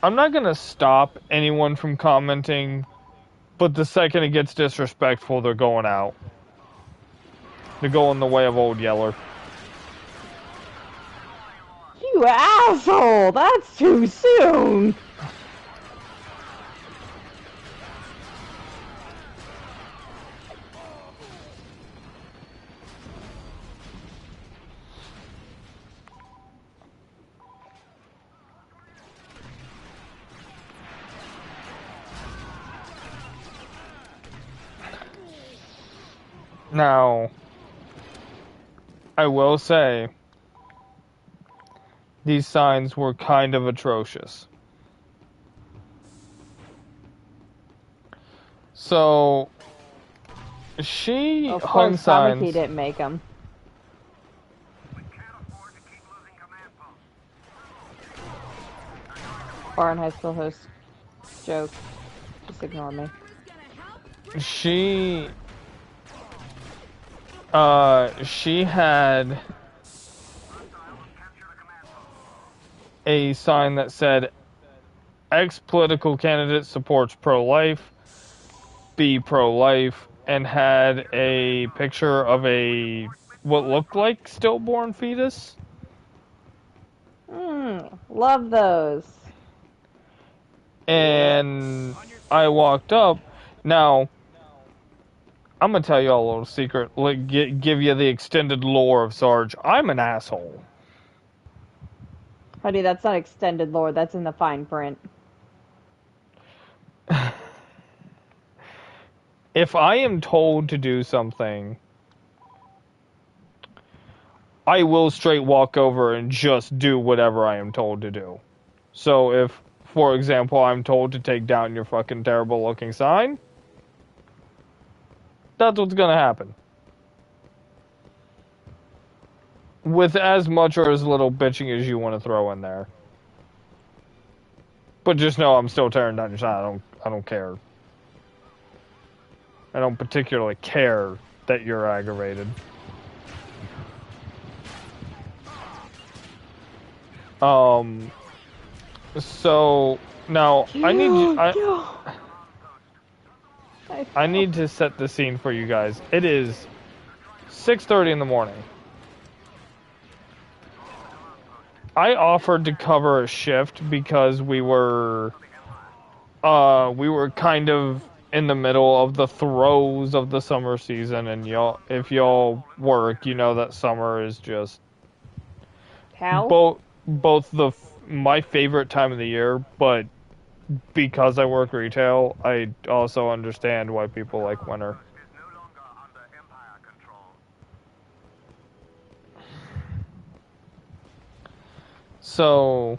S1: I'm not gonna stop anyone from commenting, but the second it gets disrespectful, they're going out. They're going the way of Old Yeller.
S2: You asshole! That's too soon!
S1: Now, I will say, these signs were kind of atrocious. So, she
S2: Of
S1: hung
S2: course,
S1: signs.
S2: Tamaki didn't make them. Foreign high school host joke. Just ignore me.
S1: She had a sign that said, ex-political candidate supports pro-life, be pro-life, and had a picture of what looked like stillborn fetus.
S2: Love those.
S1: And I walked up. Now, I'm gonna tell you all a little secret. Give you the extended lore of Sarge. I'm an asshole.
S2: Honey, that's not extended lore. That's in the fine print.
S1: If I am told to do something, I will straight walk over and just do whatever I am told to do. So if, for example, I'm told to take down your fucking terrible looking sign, that's what's gonna happen. With as much or as little bitching as you want to throw in there. But just know I'm still tearing down your sign. I don't care. I don't particularly care that you're aggravated. So now I need you, I need to set the scene for you guys. It is 6:30 in the morning. I offered to cover a shift because we were kind of in the middle of the throes of the summer season, and if y'all work, you know that summer is just
S2: Hell?
S1: both my favorite time of the year, but because I work retail, I also understand why people like winter. So,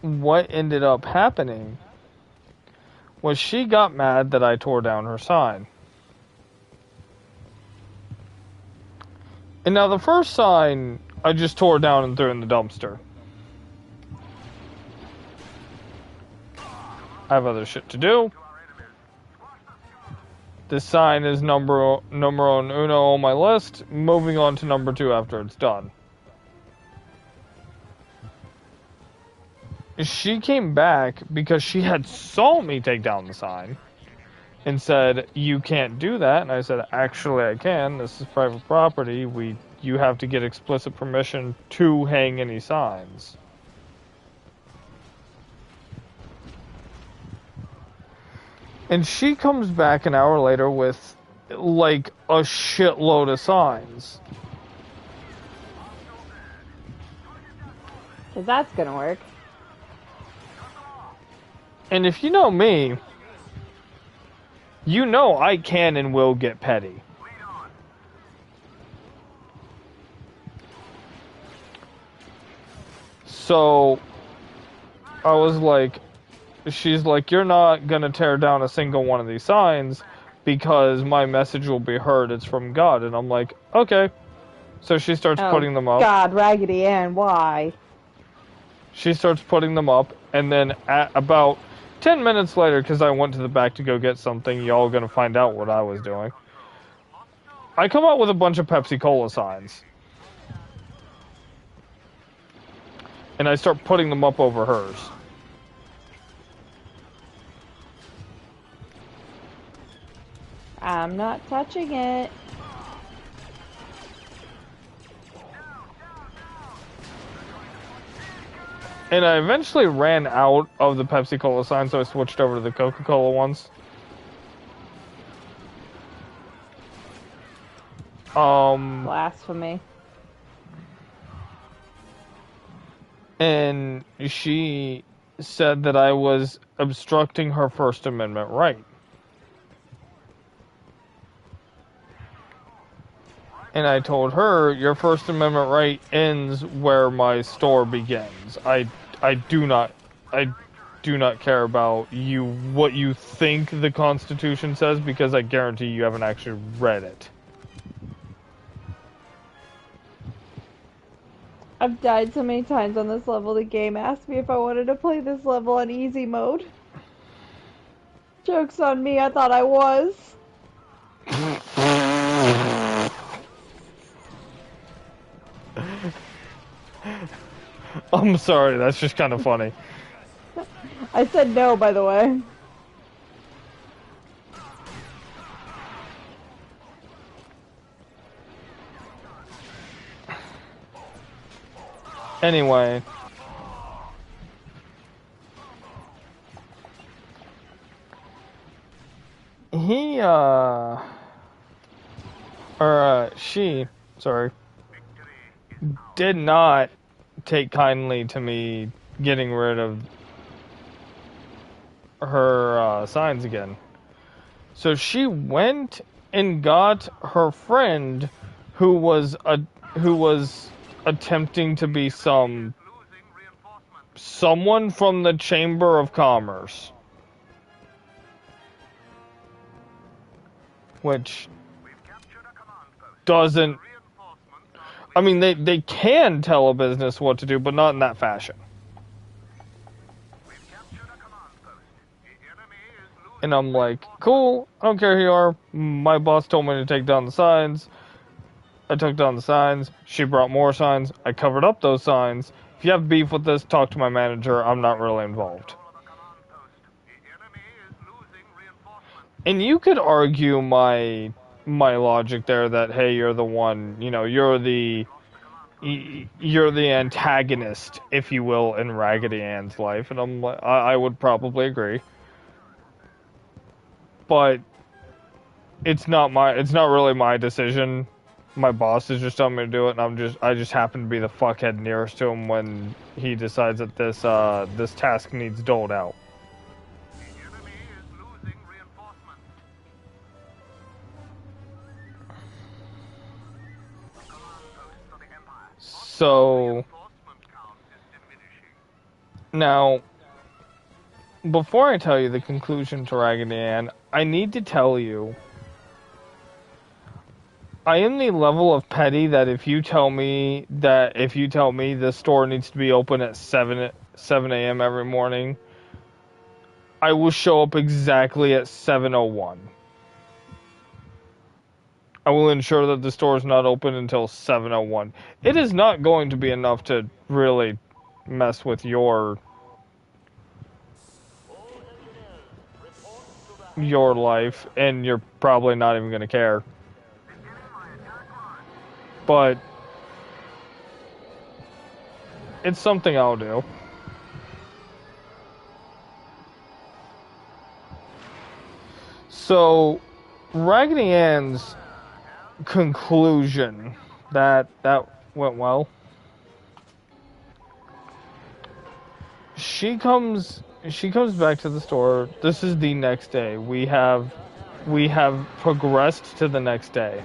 S1: what ended up happening was she got mad that I tore down her sign. And now the first sign, I just tore down and threw in the dumpster. I have other shit to do. This sign is numero uno on my list, moving on to number 2 after it's done. She came back because she had saw me take down the sign and said, "You can't do that." And I said, "Actually, I can. This is private property. You have to get explicit permission to hang any signs." And she comes back an hour later with, like, a shitload of signs.
S2: 'Cause that's gonna work.
S1: And if you know me, you know I can and will get petty. So, I was like, she's like, "You're not gonna tear down a single one of these signs, because my message will be heard. It's from God. And I'm like, okay. So she starts
S2: Oh,
S1: putting them up.
S2: God, Raggedy Ann, why?
S1: She starts putting them up, and then at about 10 minutes later, because I went to the back to go get something, y'all gonna find out what I was doing. I come out with a bunch of Pepsi Cola signs. And I start putting them up over hers.
S2: I'm not touching it.
S1: And I eventually ran out of the Pepsi Cola signs, so I switched over to the Coca-Cola ones.
S2: Blasphemy.
S1: And she said that I was obstructing her First Amendment right. And I told her, your First Amendment right ends where my store begins. I do not care about what you think the Constitution says, because I guarantee you haven't actually read it.
S2: I've died so many times on this level. The game asked me if I wanted to play this level on easy mode. Joke's on me, I thought I was.
S1: I'm sorry, that's just kind of funny.
S2: I said no, by the way.
S1: Anyway. She, sorry, did not take kindly to me getting rid of her signs again. So she went and got her friend, who was attempting to be someone from the Chamber of Commerce, which doesn't. I mean, they can tell a business what to do, but not in that fashion. And I'm like, cool, I don't care who you are. My boss told me to take down the signs. I took down the signs. She brought more signs. I covered up those signs. If you have beef with this, talk to my manager. I'm not really involved. And you could argue my logic there that, hey, you're the one, you're the antagonist, if you will, in Raggedy Ann's life, and I would probably agree. But it's not really my decision. My boss is just telling me to do it, and I just happen to be the fuckhead nearest to him when he decides that this task needs doled out. So now, before I tell you the conclusion to Raggedy Ann, I need to tell you, I am the level of petty that if you tell me the store needs to be open at 7 a.m. every morning, I will show up exactly at 7:01. I will ensure that the store is not open until 7:01. It is not going to be enough to really mess with your life, and you're probably not even going to care. But it's something I'll do. So, Raggedy Ann's conclusion that went well. She comes back to the store. This is the next day. We have progressed to the next day.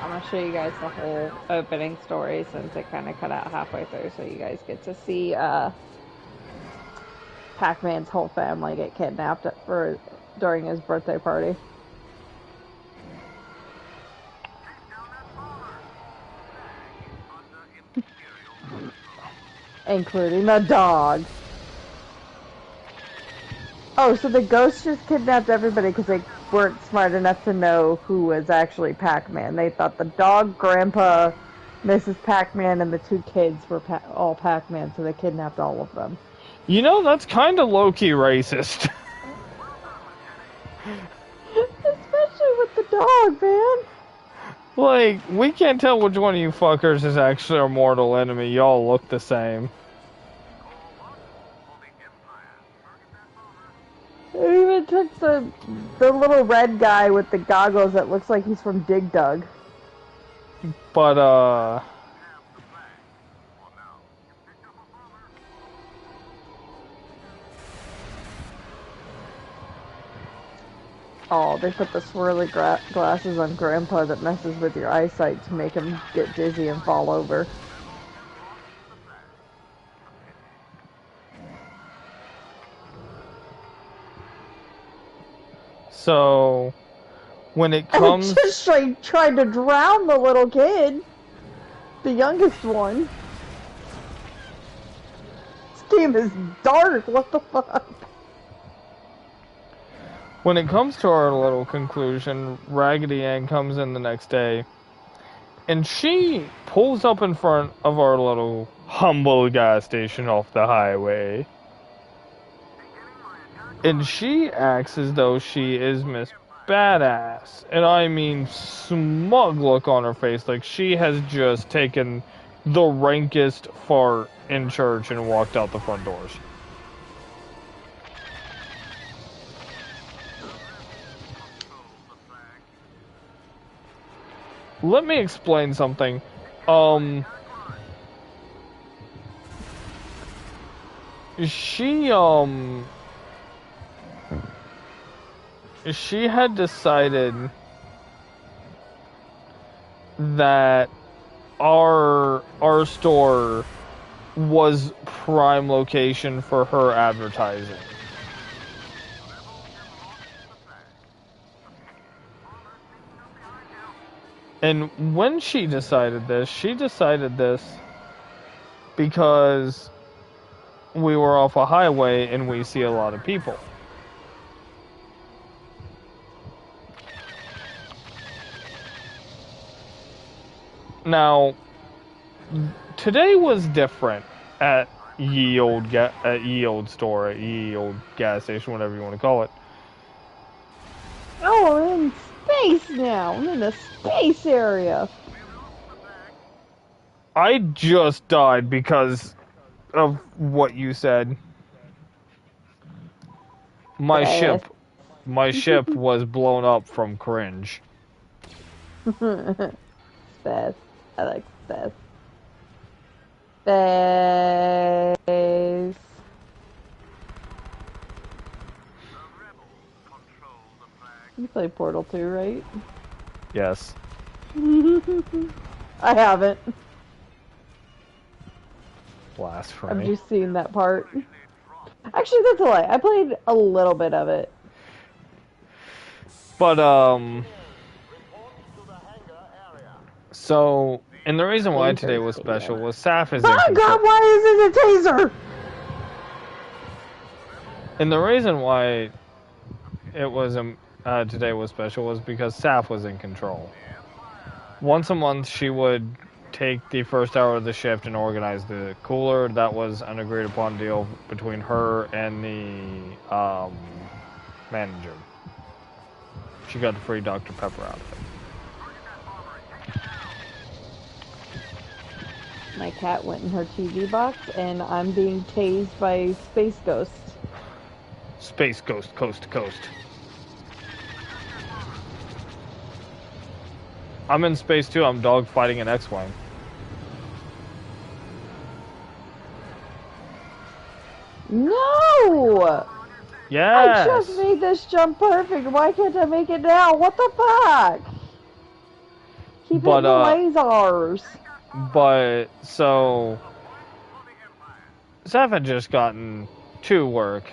S2: I'm gonna show you guys the whole opening story since it kind of cut out halfway through, so you guys get to see Pac-Man's whole family get kidnapped for during his birthday party. Including the dog. Oh, so the ghost just kidnapped everybody because they weren't smart enough to know who was actually Pac-Man. They thought the dog, Grandpa, Mrs. Pac-Man, and the two kids were all Pac-Man, so they kidnapped all of them.
S1: You know, that's kind of low-key racist.
S2: Especially with the dog, man.
S1: Like, we can't tell which one of you fuckers is actually our mortal enemy. Y'all look the same.
S2: It even took the little red guy with the goggles that looks like he's from Dig Dug.
S1: But,
S2: Oh, they put the swirly glasses on Grandpa that messes with your eyesight to make him get dizzy and fall over.
S1: So, when it comes...
S2: And just tried to drown the little kid. The youngest one. This game is dark, what the fuck?
S1: When it comes to our little conclusion, Raggedy Ann comes in the next day, and she pulls up in front of our little humble gas station off the highway. And she acts as though she is Miss Badass. And I mean smug look on her face, like she has just taken the rankest fart in church and walked out the front doors. Let me explain something. She had decided that our store was prime location for her advertising. And when she decided this because we were off a highway and we see a lot of people. Now, today was different at Ye Old Store, at Ye Old Gas Station, whatever you want to call it.
S2: Oh, I'm in space now. I'm in the space area.
S1: I just died because of what you said. My ship was blown up from cringe.
S2: Space. I like space. Space. You play Portal 2, right?
S1: Yes.
S2: I haven't.
S1: Blasphemy.
S2: I've just seen that part. Actually, that's a lie. I played a little bit of it.
S1: But, so, and the reason why today was special was Saf is
S2: Oh God, why is it a taser?
S1: And the reason why it was today was special was because Saf was in control. Once a month, she would take the first hour of the shift and organize the cooler. That was an agreed upon deal between her and the manager. She got the free Dr. Pepper out of it.
S2: My cat went in her TV box, and I'm being tased by Space Ghost.
S1: Space Ghost, coast to coast. I'm in space too. I'm dogfighting an X-Wing.
S2: No!
S1: Yes!
S2: I just made this jump perfect. Why can't I make it now? What the fuck? Keep hitting the lasers.
S1: But, so... Saf had just gotten to work.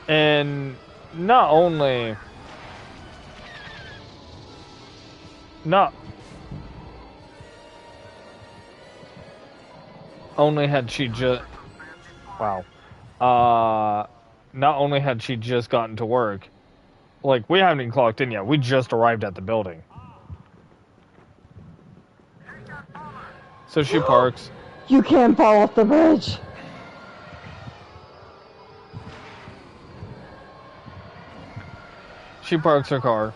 S1: And not only not only had she just wow. Not only had she just gotten to work, like we haven't even clocked in yet. We just arrived at the building. So she parks.
S2: You can't fall off the bridge.
S1: She parks her car.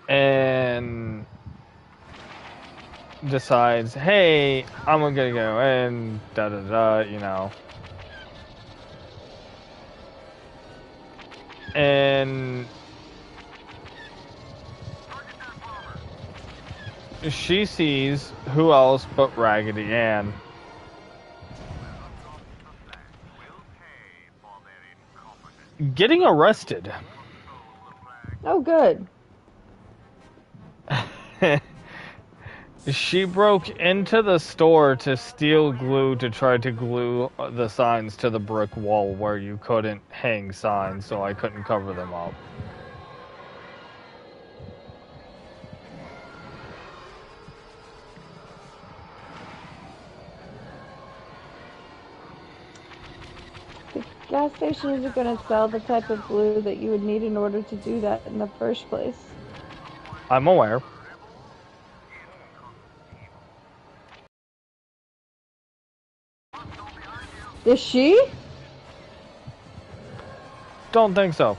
S1: And decides, hey, I'm gonna go and da da da, you know. And she sees who else but Raggedy Ann. Getting arrested.
S2: Oh, good.
S1: She broke into the store to steal glue to try to glue the signs to the brick wall where you couldn't hang signs, so I couldn't cover them up.
S2: The gas station isn't going to sell the type of glue that you would need in order to do that in the first place.
S1: I'm aware.
S2: Is she?
S1: Don't think so.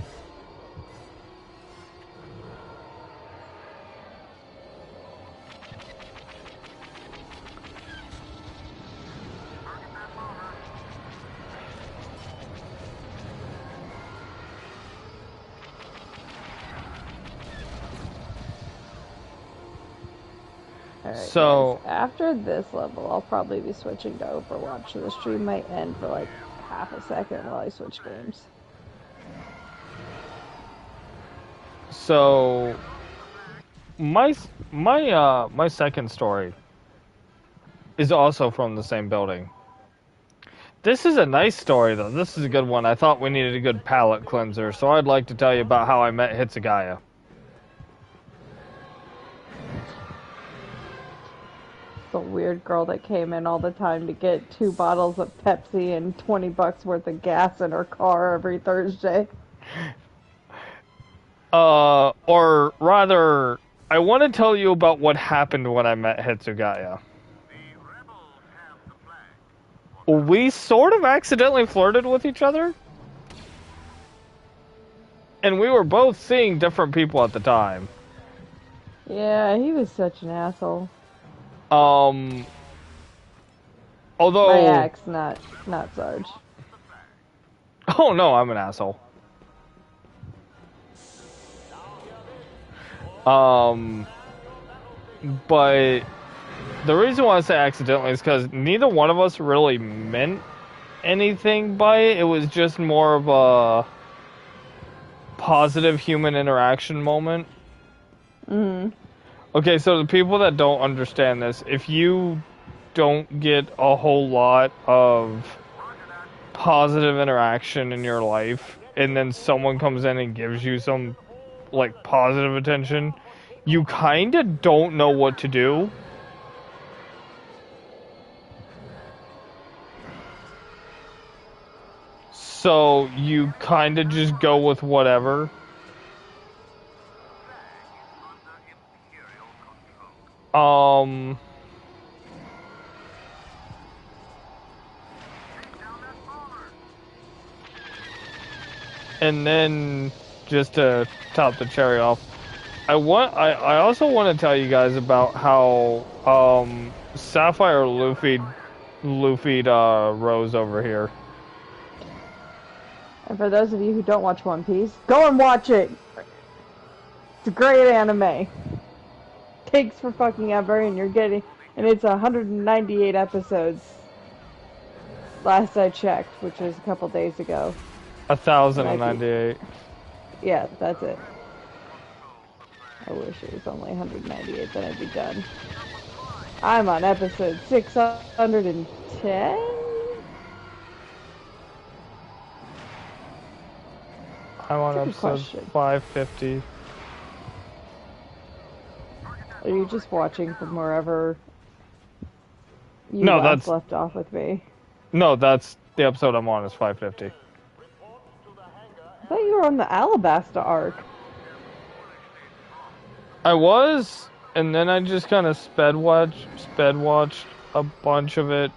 S2: Alright,
S1: So,
S2: guys, after this level, I'll probably be switching to Overwatch, so the stream might end for like half a second while I switch games.
S1: so my second story is also from the same building. This is a nice story though. This is a good one. I thought we needed a good palate cleanser, so I'd like to tell you about how I met Hitsugaya.
S2: The weird girl that came in all the time to get 2 bottles of Pepsi and $20 worth of gas in her car every Thursday.
S1: Or rather, I want to tell you about what happened when I met Hitsugaya. We sort of accidentally flirted with each other. And we were both seeing different people at the time.
S2: Yeah, he was such an asshole.
S1: Although...
S2: My ex, not Sarge.
S1: Oh no, I'm an asshole. But the reason why I say accidentally is because neither one of us really meant anything by it. It was just more of a positive human interaction moment. Okay, so the people that don't understand this, if you don't get a whole lot of positive interaction in your life, and then someone comes in and gives you some, like, positive attention, you kind of don't know what to do. So you kind of just go with whatever. And then, just to top the cherry off, I also want to tell you guys about how Sapphire Luffy'd Rose over here.
S2: And for those of you who don't watch One Piece, go and watch it! It's a great anime. Takes for fucking ever, and it's 198 episodes. Last I checked, which was a couple days ago.
S1: 1,098.
S2: Yeah, that's it. I wish it was only 198, then I'd be done. I'm on episode 610.
S1: I'm on
S2: That's a good
S1: episode
S2: question.
S1: 550.
S2: Are you just watching from wherever you
S1: No,
S2: last
S1: that's
S2: left off with me?
S1: no, that's the episode I'm on is 550.
S2: I thought you were on the Alabasta arc.
S1: I was, and then I just kind of sped watched a bunch of it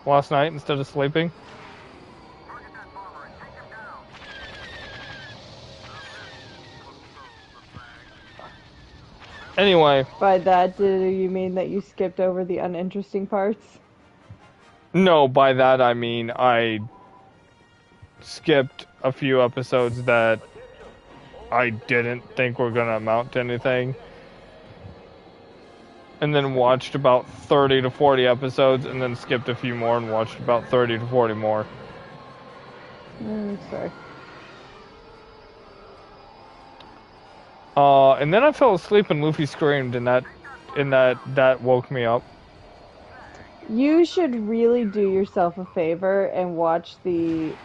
S1: last night instead of sleeping. Anyway,
S2: By that, do you mean that you skipped over the uninteresting parts?
S1: no, by that I mean I skipped a few episodes that I didn't think were gonna amount to anything. And then watched about 30 to 40 episodes, and then skipped a few more and watched about 30 to 40 more.
S2: Sorry.
S1: And then I fell asleep and Luffy screamed, and that woke me up.
S2: You should really do yourself a favor and watch the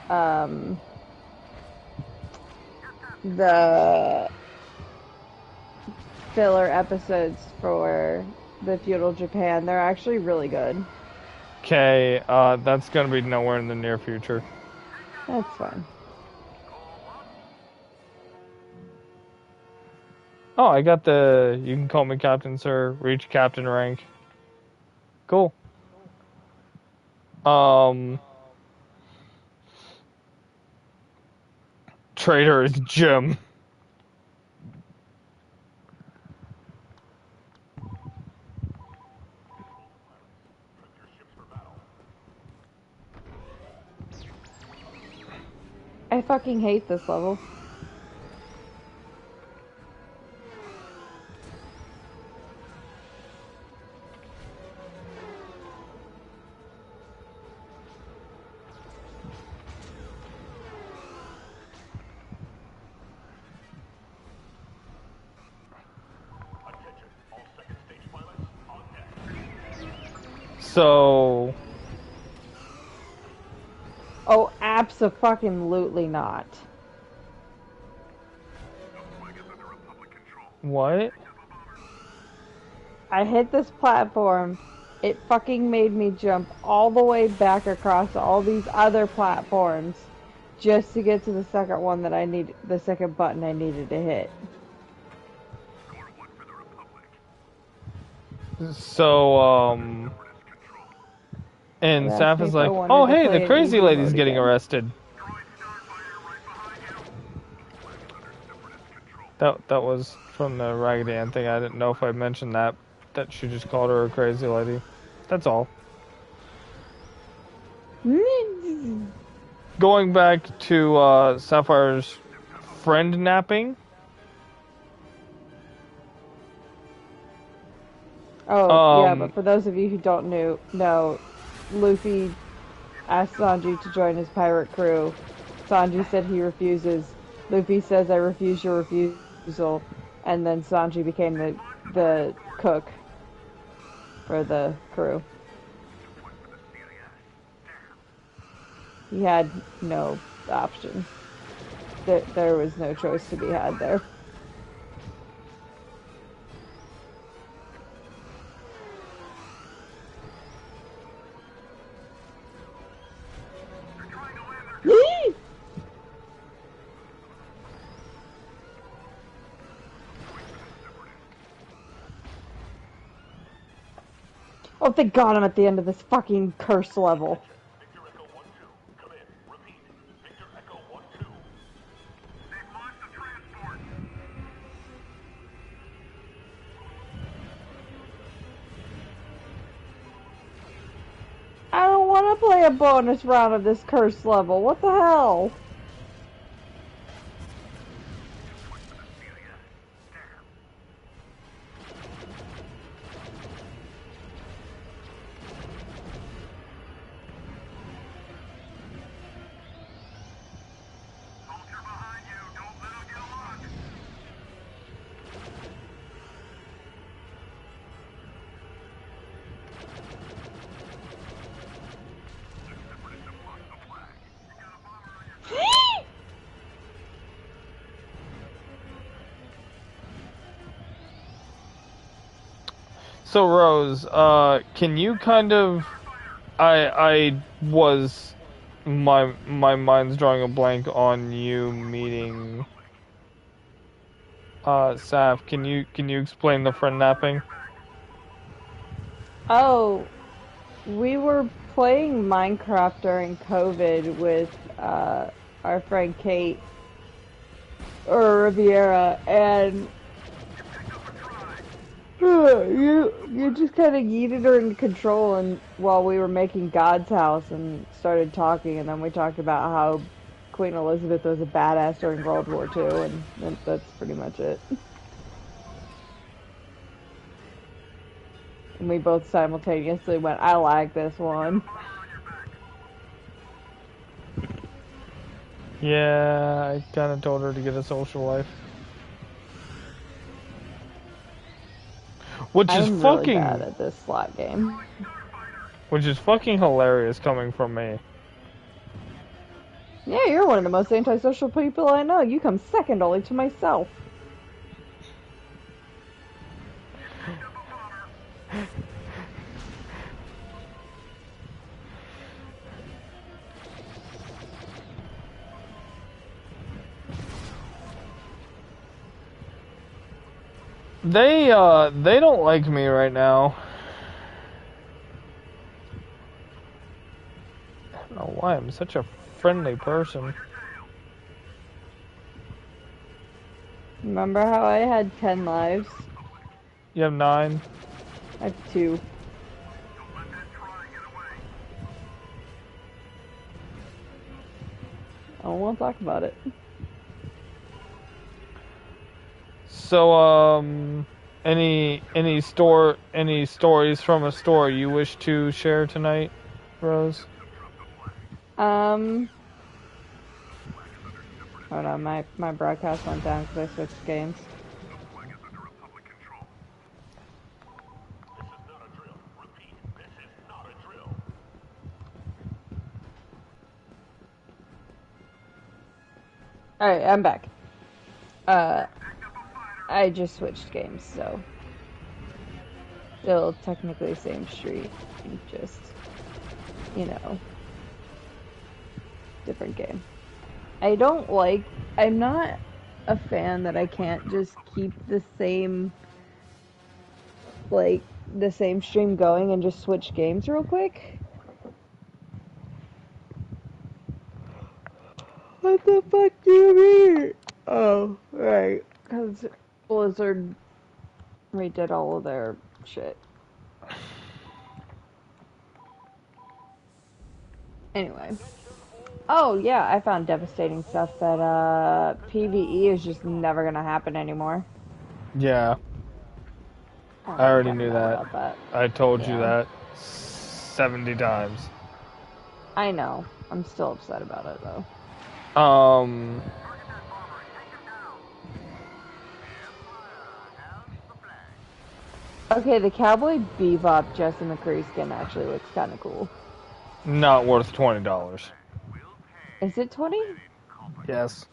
S2: filler episodes for the feudal Japan. They're actually really good.
S1: Okay, that's gonna be nowhere in the near future.
S2: That's fine.
S1: Oh, I got the you can call me Captain Sir, reach Captain rank. Cool. Trader is Jim.
S2: I fucking hate this level.
S1: So
S2: Oh, abso-fucking-lutely not.
S1: what?
S2: I hit this platform. It fucking made me jump all the way back across all these other platforms just to get to the second one that I need, the second button I needed to hit.
S1: So and
S2: It asked
S1: Saf
S2: me
S1: is
S2: if I
S1: like,
S2: wanted
S1: "Oh,
S2: to
S1: hey,
S2: play
S1: the
S2: in
S1: crazy
S2: easy
S1: lady's
S2: mode
S1: getting
S2: again.
S1: arrested." That was from the Raggedy Ann thing. I didn't know if I mentioned that she just called her a crazy lady. That's all. Going back to Sapphire's friend napping.
S2: Oh, yeah, but for those of you who don't know, Luffy asked Sanji to join his pirate crew. Sanji said he refuses. Luffy says, "I refuse your refusal." And then Sanji became the cook for the crew. He had no option. There was no choice to be had there. Oh, thank God I'm at the end of this fucking curse level. I don't want to play a bonus round of this curse level. What the hell?
S1: So Rose, can you kind of, I was, my mind's drawing a blank on you meeting, Saf. Can you explain the friend napping?
S2: Oh, we were playing Minecraft during COVID with our friend Kate or Riviera, and you just kind of yeeted her into control, and while we were making God's house and started talking, and then we talked about how Queen Elizabeth was a badass during World War II, and that's pretty much it. And we both simultaneously went, I like this one.
S1: Yeah, I kind of told her to get a social life. Which is
S2: I'm really bad
S1: fucking,
S2: at this slot game.
S1: which is fucking hilarious coming from me.
S2: Yeah, you're one of the most antisocial people I know. You come second only to myself.
S1: They don't like me right now. I don't know why I'm such a friendly person.
S2: Remember how I had 10 lives?
S1: You have 9.
S2: I have 2. I don't want to talk about it.
S1: So, any stories from a store you wish to share tonight, Rose?
S2: Hold on, my broadcast went down because I switched games. Alright, I'm back. I just switched games, so still technically same street, just, you know, different game. I'm not a fan that I can't just keep the same stream going and just switch games real quick. What the fuck do you mean? Oh, right. Because Blizzard redid all of their shit. Anyway. Oh, yeah, I found devastating stuff that PvE is just never gonna happen anymore.
S1: Yeah,
S2: I
S1: I already
S2: don't
S1: knew
S2: know
S1: that.
S2: about that.
S1: I told you
S2: Yeah.
S1: that 70 times.
S2: I know. I'm still upset about it, though.
S1: Um,
S2: Okay, the Cowboy Bebop Jesse McCree skin actually looks kind of cool.
S1: not worth $20.
S2: Is it 20?
S1: Yes.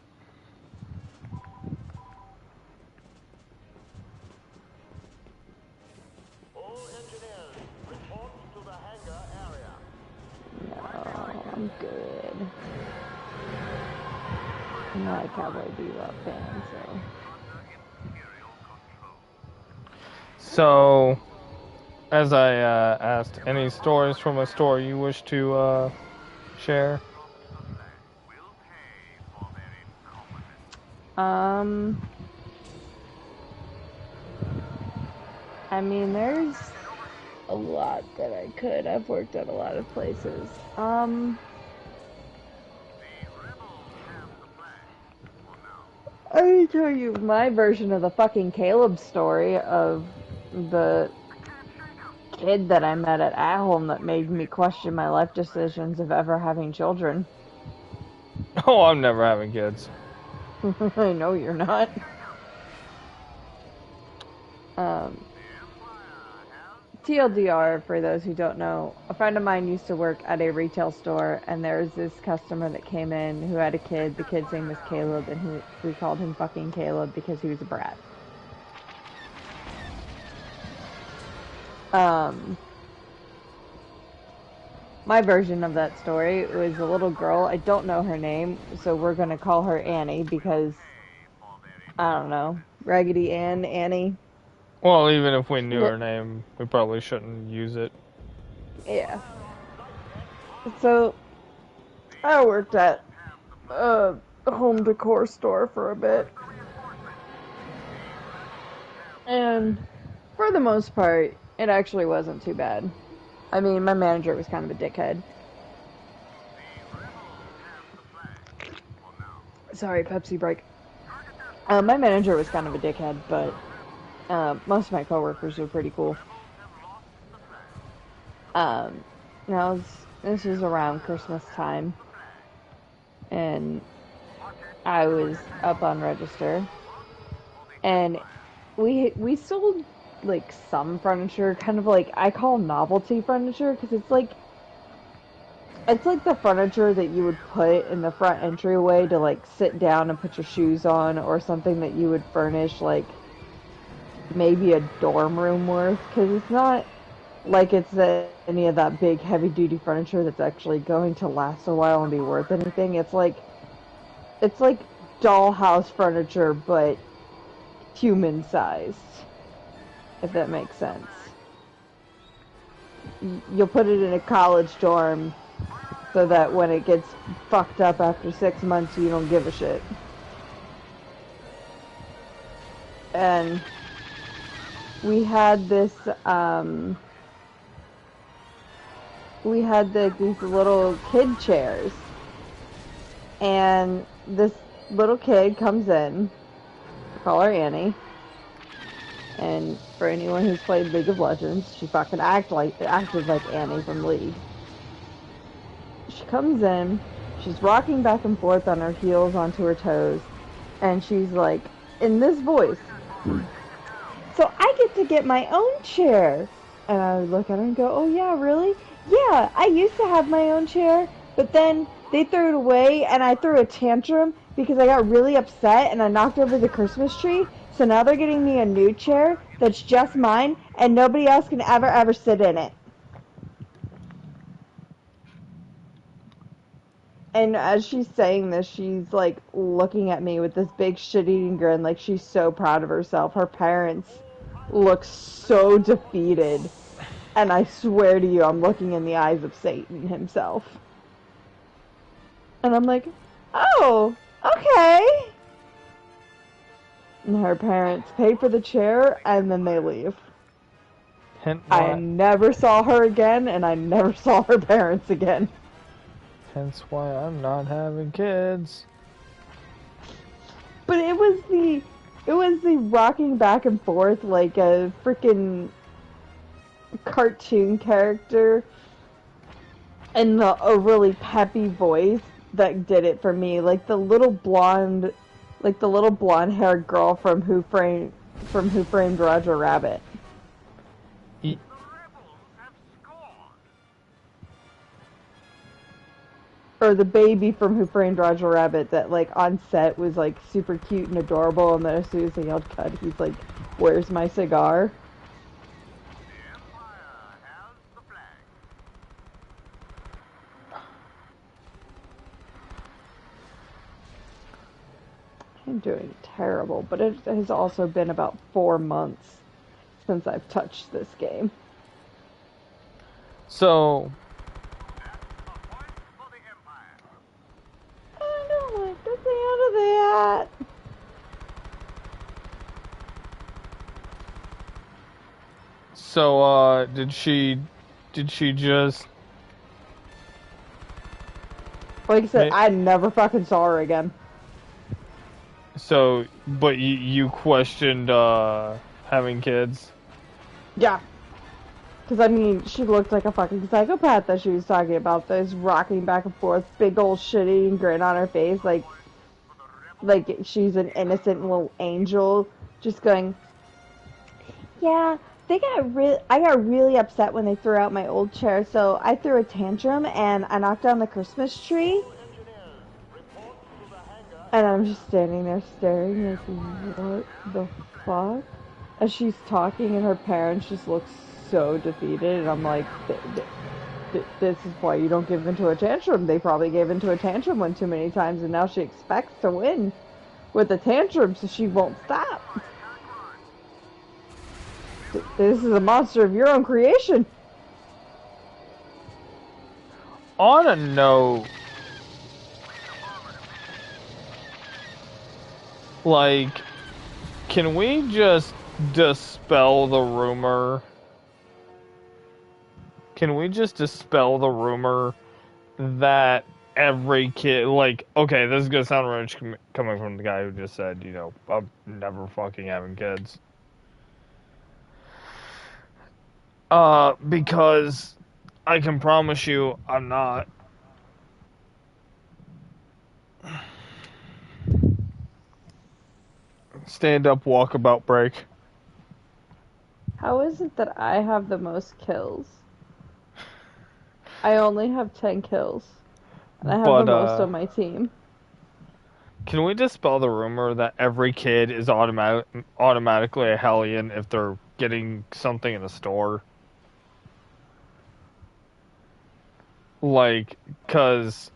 S2: No, I'm good. I'm not a Cowboy Bebop fan, so.
S1: So, as I asked, any stories from a store you wish to share?
S2: I mean, there's a lot that I could. I've worked at a lot of places. I can tell you my version of the fucking Caleb story of the kid that I met at home that made me question my life decisions of ever having children.
S1: Oh, I'm never having kids.
S2: I know you're not. TLDR, for those who don't know, a friend of mine used to work at a retail store, and there was this customer that came in who had a kid. The kid's name was Caleb, and we called him fucking Caleb because he was a brat. Um, my version of that story was a little girl. I don't know her name, so we're gonna call her Annie because I don't know, Raggedy Ann, Annie.
S1: Well, even if we knew
S2: Yeah.
S1: her name, we probably shouldn't use it.
S2: Yeah. So I worked at a home decor store for a bit, and for the most part, it actually wasn't too bad. I mean, my manager was kind of a dickhead. Sorry, Pepsi break. My manager was kind of a dickhead, but most of my coworkers were pretty cool. Um, now this was around Christmas time, and I was up on register, and we sold like some furniture, kind of like I call novelty furniture because it's like the furniture that you would put in the front entryway to like sit down and put your shoes on, or something that you would furnish like maybe a dorm room worth, because it's not like it's any of that big heavy duty furniture that's actually going to last a while and be worth anything. It's like dollhouse furniture but human sized, if that makes sense. You'll put it in a college dorm so that when it gets fucked up after 6 months, you don't give a shit. And we had this, these little kid chairs, and this little kid comes in. We call her Annie. And for anyone who's played League of Legends, she fucking acted like Annie from League. She comes in, she's rocking back and forth on her heels onto her toes, and she's like, in this voice, so I get to get my own chair. And I would look at her and go, oh yeah, really? Yeah, I used to have my own chair, but then they threw it away, and I threw a tantrum because I got really upset and I knocked over the Christmas tree. So now they're getting me a new chair that's just mine, and nobody else can ever sit in it. And as she's saying this, she's like looking at me with this big shit-eating grin, like she's so proud of herself. Her parents look so defeated. And I swear to you, I'm looking in the eyes of Satan himself. And I'm like, oh, okay. And her parents pay for the chair, and then they leave. I never saw her again, and I never saw her parents again.
S1: Hence why I'm not having kids.
S2: But it was the rocking back and forth like a freaking cartoon character and the overly peppy voice that did it for me. Like the little blonde haired girl from Who Framed Roger Rabbit. Or the baby from Who Framed Roger Rabbit that, like, on set was, like, super cute and adorable, and then as soon as they yelled cut, he's like, where's my cigar? I'm doing terrible, but it has also been about 4 months since I've touched this game.
S1: So...
S2: I don't like the sound of that.
S1: So, did she just...
S2: Like I said, I never fucking saw her again.
S1: So, but you questioned, having kids?
S2: Yeah. Because, I mean, she looked like a fucking psychopath that she was talking about. This rocking back and forth, big old shitty grin on her face, like she's an innocent little angel, just going, yeah, I got really upset when they threw out my old chair, so I threw a tantrum and I knocked down the Christmas tree. And I'm just standing there staring, like, what the fuck? As she's talking, and her parents just look so defeated, and I'm like, this is why you don't give into a tantrum. They probably gave into a tantrum one too many times, and now she expects to win with a tantrum, so she won't stop. This is a monster of your own creation.
S1: On a note, like, can we just dispel the rumor? Can we just dispel the rumor that every kid, like, okay, this is gonna sound rich coming from the guy who just said, you know, I'm never fucking having kids. Because I can promise you I'm not. Stand up, walkabout, break.
S2: How is it that I have the most kills? I only have 10 kills. And I have the
S1: But,
S2: most on my team.
S1: can we dispel the rumor that every kid is automatically a Hellion if they're getting something in the store? Like, cause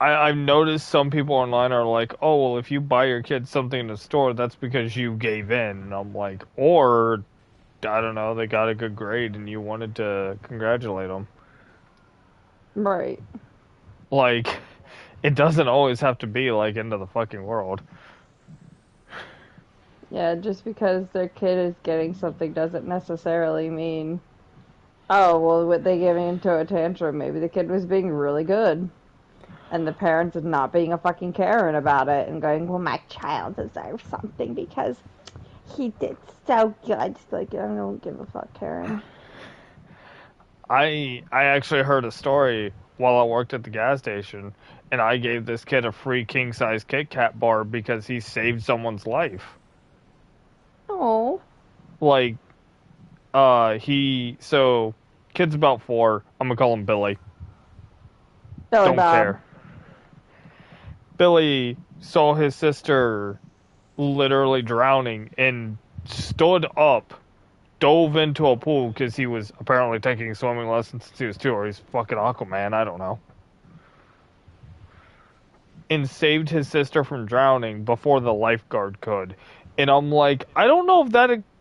S1: I've noticed some people online are like, oh, well, if you buy your kid something in the store, that's because you gave in. And I'm like, or, I don't know, they got a good grade and you wanted to congratulate them.
S2: Right.
S1: Like, it doesn't always have to be, like, into the fucking world.
S2: Yeah, just because their kid is getting something doesn't necessarily mean, oh, well, what they giving into a tantrum, maybe the kid was being really good. And the parents is not being a fucking Karen about it and going, well, my child deserves something because he did so good. It's like, I don't give a fuck, Karen.
S1: I actually heard a story while I worked at the gas station, and I gave this kid a free king-size Kit Kat bar because he saved someone's life.
S2: Oh.
S1: Like, so, kid's about 4, I'm gonna call him Billy.
S2: Billy
S1: Don't
S2: Bob.
S1: care. Billy saw his sister literally drowning and stood up, dove into a pool because he was apparently taking swimming lessons since he was 2, or he's fucking Aquaman, I don't know. And saved his sister from drowning before the lifeguard could. And I'm like, I don't know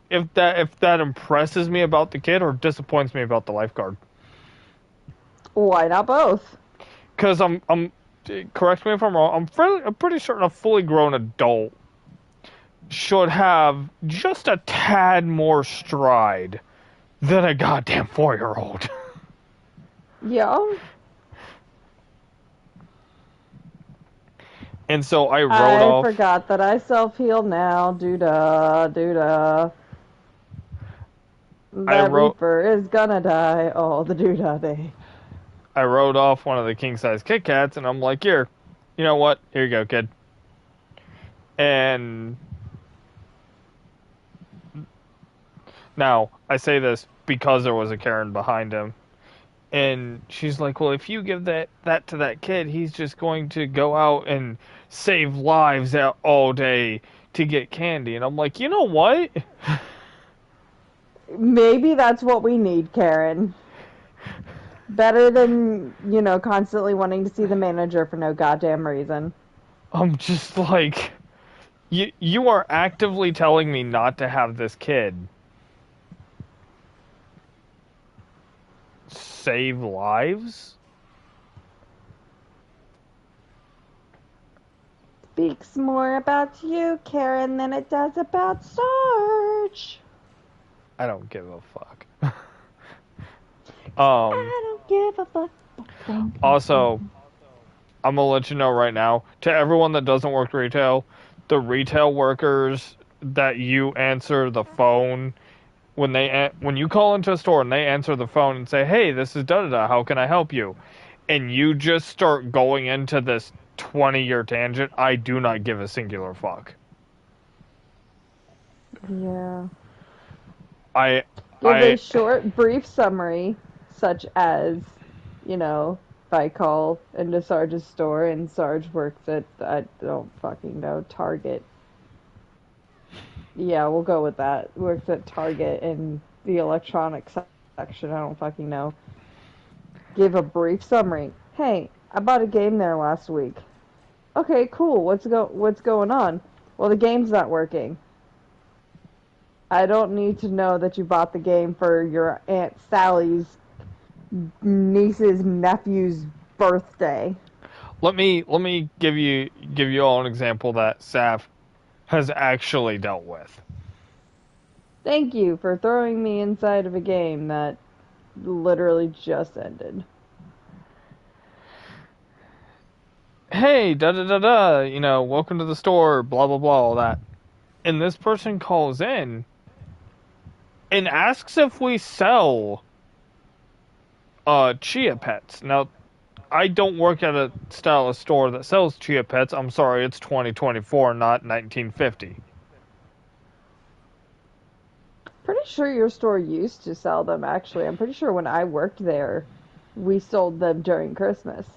S1: if that impresses me about the kid or disappoints me about the lifeguard.
S2: Why not both?
S1: Because I'm correct me if I'm wrong. I'm pretty certain a fully grown adult should have just a tad more stride than a goddamn 4-year-old.
S2: Yeah.
S1: And so I wrote off.
S2: I forgot that I self-heal now. Doo-da, doo-da. That Reaper is gonna die all the doo-da day.
S1: I wrote off one of the king-size Kit Kats, and I'm like, here, you know what? Here you go, kid. And now, I say this because there was a Karen behind him. And she's like, well, if you give that to that kid, he's just going to go out and save lives out all day to get candy. And I'm like, you know what?
S2: Maybe that's what we need, Karen. Better than, constantly wanting to see the manager for no goddamn reason.
S1: I'm just like, you are actively telling me not to have this kid save lives?
S2: Speaks more about you, Karen, than it does about Sarge.
S1: I don't give a fuck.
S2: I don't give a fuck.
S1: Also, I'm gonna let you know right now, to everyone that doesn't work retail, the retail workers that you answer the phone when you call into a store and they answer the phone and say, "Hey, this is da-da-da, how can I help you?" and you just start going into this 20-year tangent, I do not give a singular fuck.
S2: Yeah.
S1: Give
S2: a short, brief summary, such as, if I call into Sarge's store and Sarge works at, I don't fucking know, Target. Yeah, we'll go with that. Works at Target, and the electronics section. I don't fucking know. Give a brief summary. Hey, I bought a game there last week. Okay, cool. What's going on? Well, the game's not working. I don't need to know that you bought the game for your Aunt Sally's niece's nephew's birthday.
S1: Let me give you all an example that Saf has actually dealt with.
S2: Thank you for throwing me inside of a game that literally just ended.
S1: Hey, da da da da, welcome to the store, blah blah blah, all that. And this person calls in and asks if we sell chia pets. Now, I don't work at a style of store that sells chia pets. I'm sorry, it's 2024, not 1950.
S2: Pretty sure your store used to sell them, actually. I'm pretty sure when I worked there, we sold them during Christmas.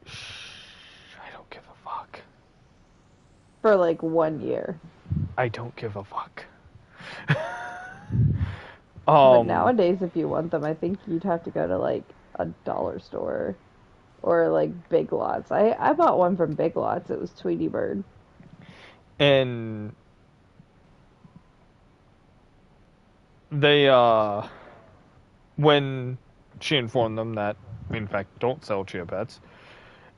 S1: I don't give a fuck.
S2: For like 1 year.
S1: I don't give a fuck.
S2: But nowadays, if you want them, I think you'd have to go to like a dollar store or like Big Lots. I bought one from Big Lots. It was Tweety Bird.
S1: And they, when she informed them that we in fact don't sell chia pets,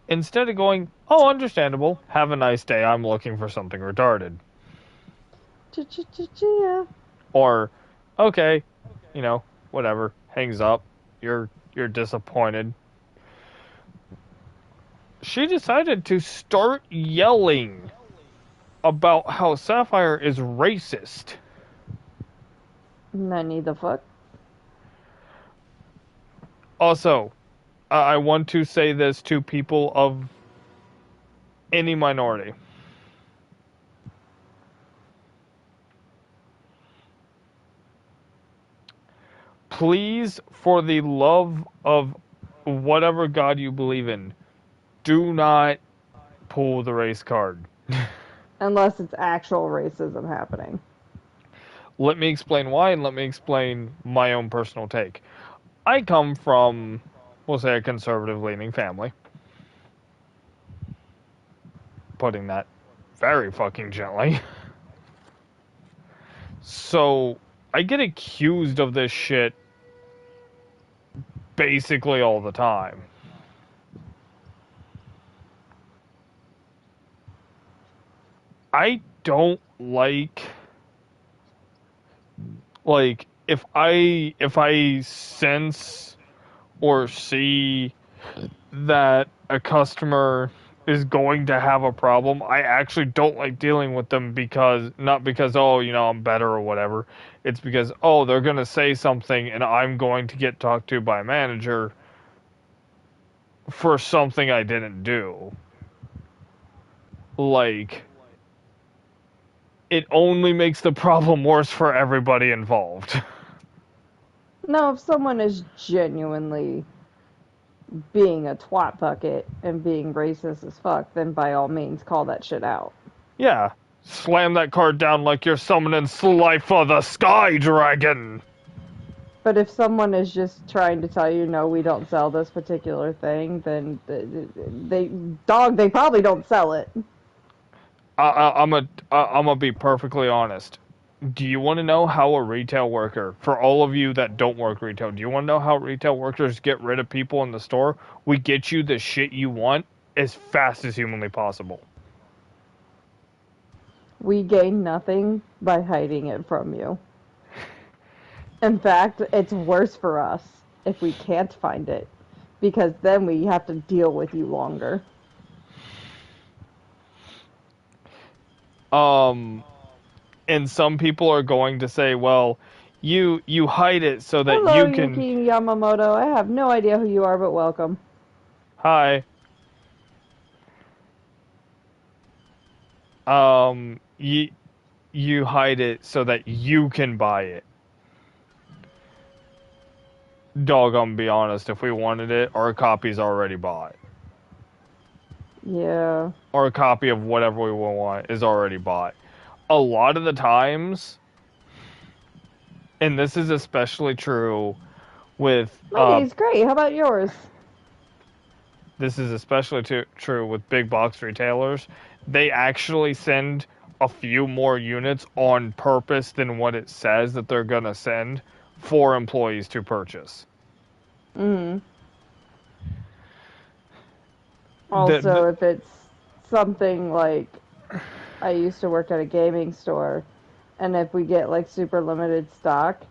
S1: instead of going, oh, understandable, have a nice day, I'm looking for something retarded.
S2: Chia.
S1: Or, okay, whatever, hangs up, you're disappointed. She decided to start yelling about how Sapphire is racist.
S2: Nanny the fuck?
S1: Also, I want to say this to people of any minority. Please, for the love of whatever God you believe in, do not pull the race card.
S2: Unless it's actual racism happening.
S1: Let me explain why, and let me explain my own personal take. I come from, we'll say, a conservative-leaning family. Putting that very fucking gently. So, I get accused of this shit basically all the time. I don't like if I sense or see that a customer is going to have a problem, I actually don't like dealing with them not because, oh, I'm better or whatever. It's because, oh, they're going to say something and I'm going to get talked to by a manager for something I didn't do. It only makes the problem worse for everybody involved.
S2: No, if someone is genuinely being a twat bucket and being racist as fuck, then by all means call that shit out.
S1: Yeah. Slam that card down like you're summoning Slifer the Sky Dragon.
S2: But if someone is just trying to tell you, no, we don't sell this particular thing, then they probably don't sell it.
S1: I'm gonna be perfectly honest. Do you want to know how a retail worker, for all of you that don't work retail, do you want to know how retail workers get rid of people in the store? We get you the shit you want as fast as humanly possible.
S2: We gain nothing by hiding it from you. In fact, it's worse for us if we can't find it, because then we have to deal with you longer.
S1: And some people are going to say, well, you hide it so that
S2: Hello,
S1: you can...
S2: Yuki Yamamoto. I have no idea who you are, but welcome.
S1: Hi. You hide it so that you can buy it. Dog, I'm gonna be honest, if we wanted it, our copy's already bought.
S2: Yeah.
S1: Our copy of whatever we want is already bought. a lot of the times, and this is especially true with
S2: My day's great. How about yours?
S1: this is especially true with big box retailers. They actually send a few more units on purpose than what it says that they're going to send for employees to purchase.
S2: Mm.
S1: The,
S2: Also,
S1: the,
S2: if it's something like I used to work at a gaming store, and if we get like super limited stock,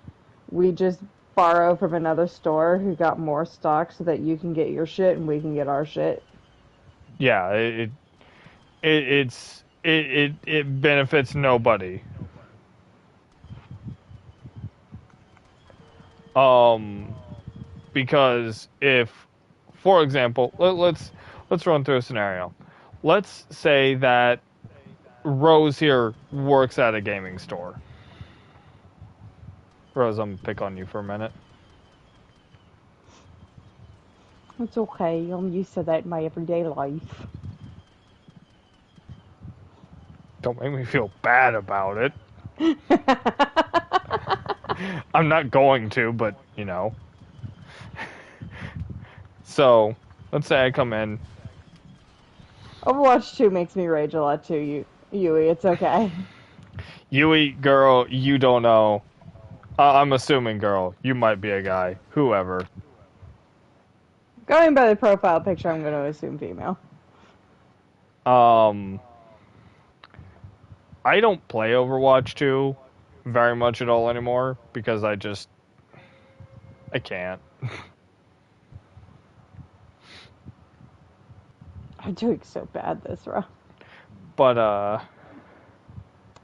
S2: we just borrow from another store who got more stock so that you can get your shit and we can get our shit.
S1: yeah, it benefits nobody. Um, because if, for example, let's run through a scenario. Let's say that Rose here works at a gaming store. Rose, I'm gonna pick on you for a minute.
S2: It's okay. I'm used to that in my everyday life.
S1: Don't make me feel bad about it. I'm not going to, but you know. So, let's say I come in.
S2: Overwatch 2 makes me rage a lot too, Yui. It's okay.
S1: Yui, girl, you don't know. I'm assuming, girl, you might be a guy. Whoever.
S2: Going by the profile picture, I'm going to assume female.
S1: Um, I don't play Overwatch 2 very much at all anymore because I can't.
S2: I'm doing so bad this round.
S1: But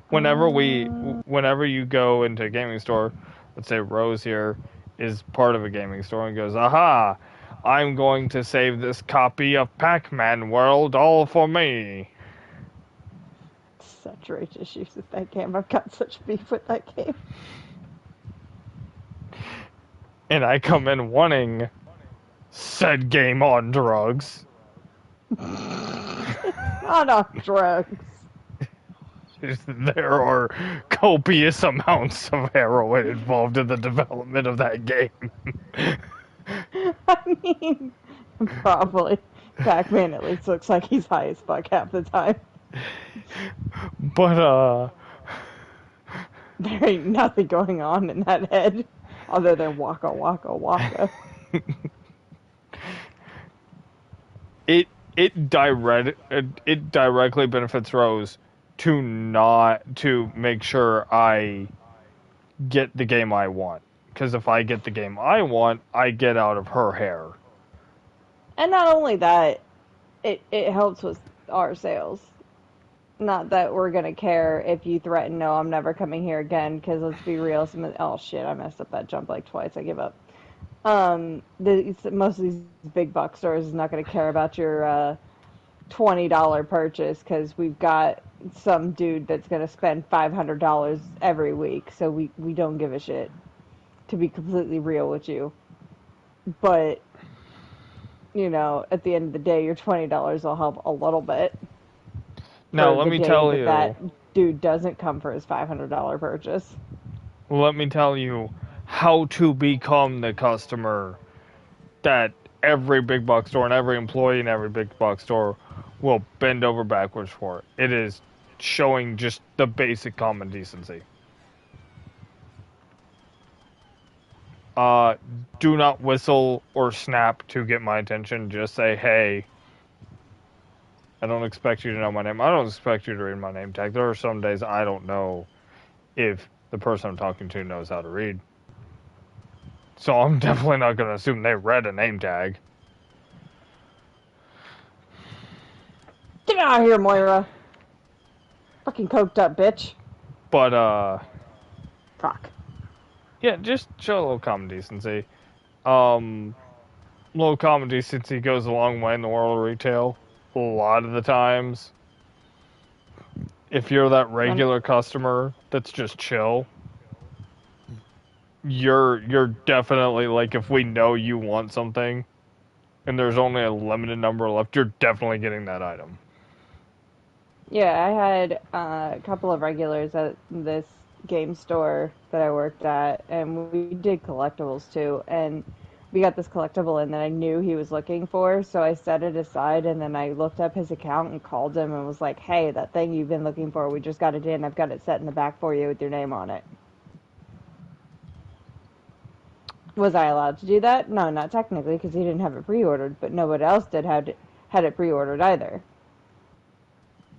S1: whenever you go into a gaming store, let's say Rose here is part of a gaming store and goes, "Aha, I'm going to save this copy of Pac-Man World all for me."
S2: Such rage issues with that game. I've got such beef with that game.
S1: And I come in wanting said game on drugs.
S2: Not on drugs.
S1: There are copious amounts of heroin involved in the development of that game.
S2: I mean, probably. Pac-Man at least looks like he's high as fuck half the time.
S1: But
S2: There ain't nothing going on in that head other than waka waka waka.
S1: it directly benefits Rose to make sure I get the game I want. Because if I get the game I want, I get out of her hair.
S2: And not only that, it helps with our sales. Not that we're gonna care if you threaten, no, I'm never coming here again. Because let's be real, oh shit, I messed up that jump like twice. I give up. Most of these big box stores is not gonna care about your $20 purchase because we've got some dude that's gonna spend $500 every week. So we don't give a shit. To be completely real with you, but you know, at the end of the day, your $20 will help a little bit.
S1: Now, let me tell you.
S2: That dude doesn't come for his $500 purchase.
S1: Let me tell you how to become the customer that every big box store and every employee in every big box store will bend over backwards for. It is showing just the basic common decency. Do not whistle or snap to get my attention. Just say, hey, I don't expect you to know my name. I don't expect you to read my name tag. There are some days I don't know if the person I'm talking to knows how to read. So I'm definitely not going to assume they read a name tag.
S2: Get out of here, Moira. Fucking coked up, bitch.
S1: But,
S2: Fuck.
S1: yeah, just show a little common decency. Little common decency goes a long way in the world of retail. A lot of the times, if you're that regular customer that's just chill, you're definitely, like, if we know you want something and there's only a limited number left, you're definitely getting that item.
S2: Yeah, I had a couple of regulars at this game store that I worked at, and we did collectibles too. And we got this collectible in that I knew he was looking for, so I set it aside, and then I looked up his account and called him and was like, "Hey, that thing you've been looking for, we just got it in. I've got it set in the back for you with your name on it." Was I allowed to do that? No, not technically, because he didn't have it pre-ordered, but nobody else did had it pre-ordered either.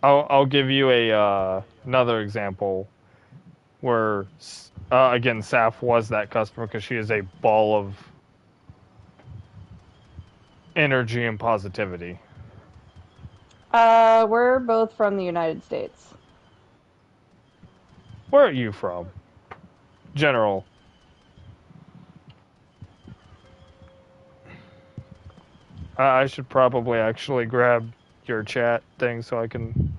S1: I'll give you a another example where again Saf was that customer because she is a ball of energy and positivity.
S2: We're both from the United States.
S1: Where are you from? General. I should probably actually grab your chat thing so I can.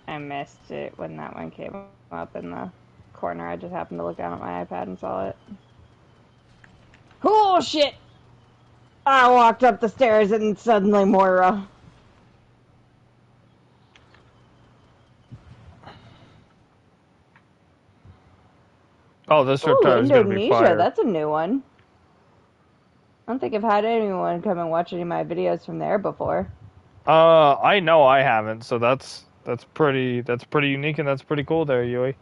S2: I missed it when that one came up in the corner. I just happened to look down at my iPad and saw it. Oh shit! I walked up the stairs and suddenly Moira.
S1: Oh, this
S2: Ooh,
S1: Riptide is gonna be
S2: Indonesia.
S1: fire.
S2: That's a new one. I don't think I've had anyone come and watch any of my videos from there before.
S1: I know I haven't, so that's pretty unique and that's pretty cool there, Yui.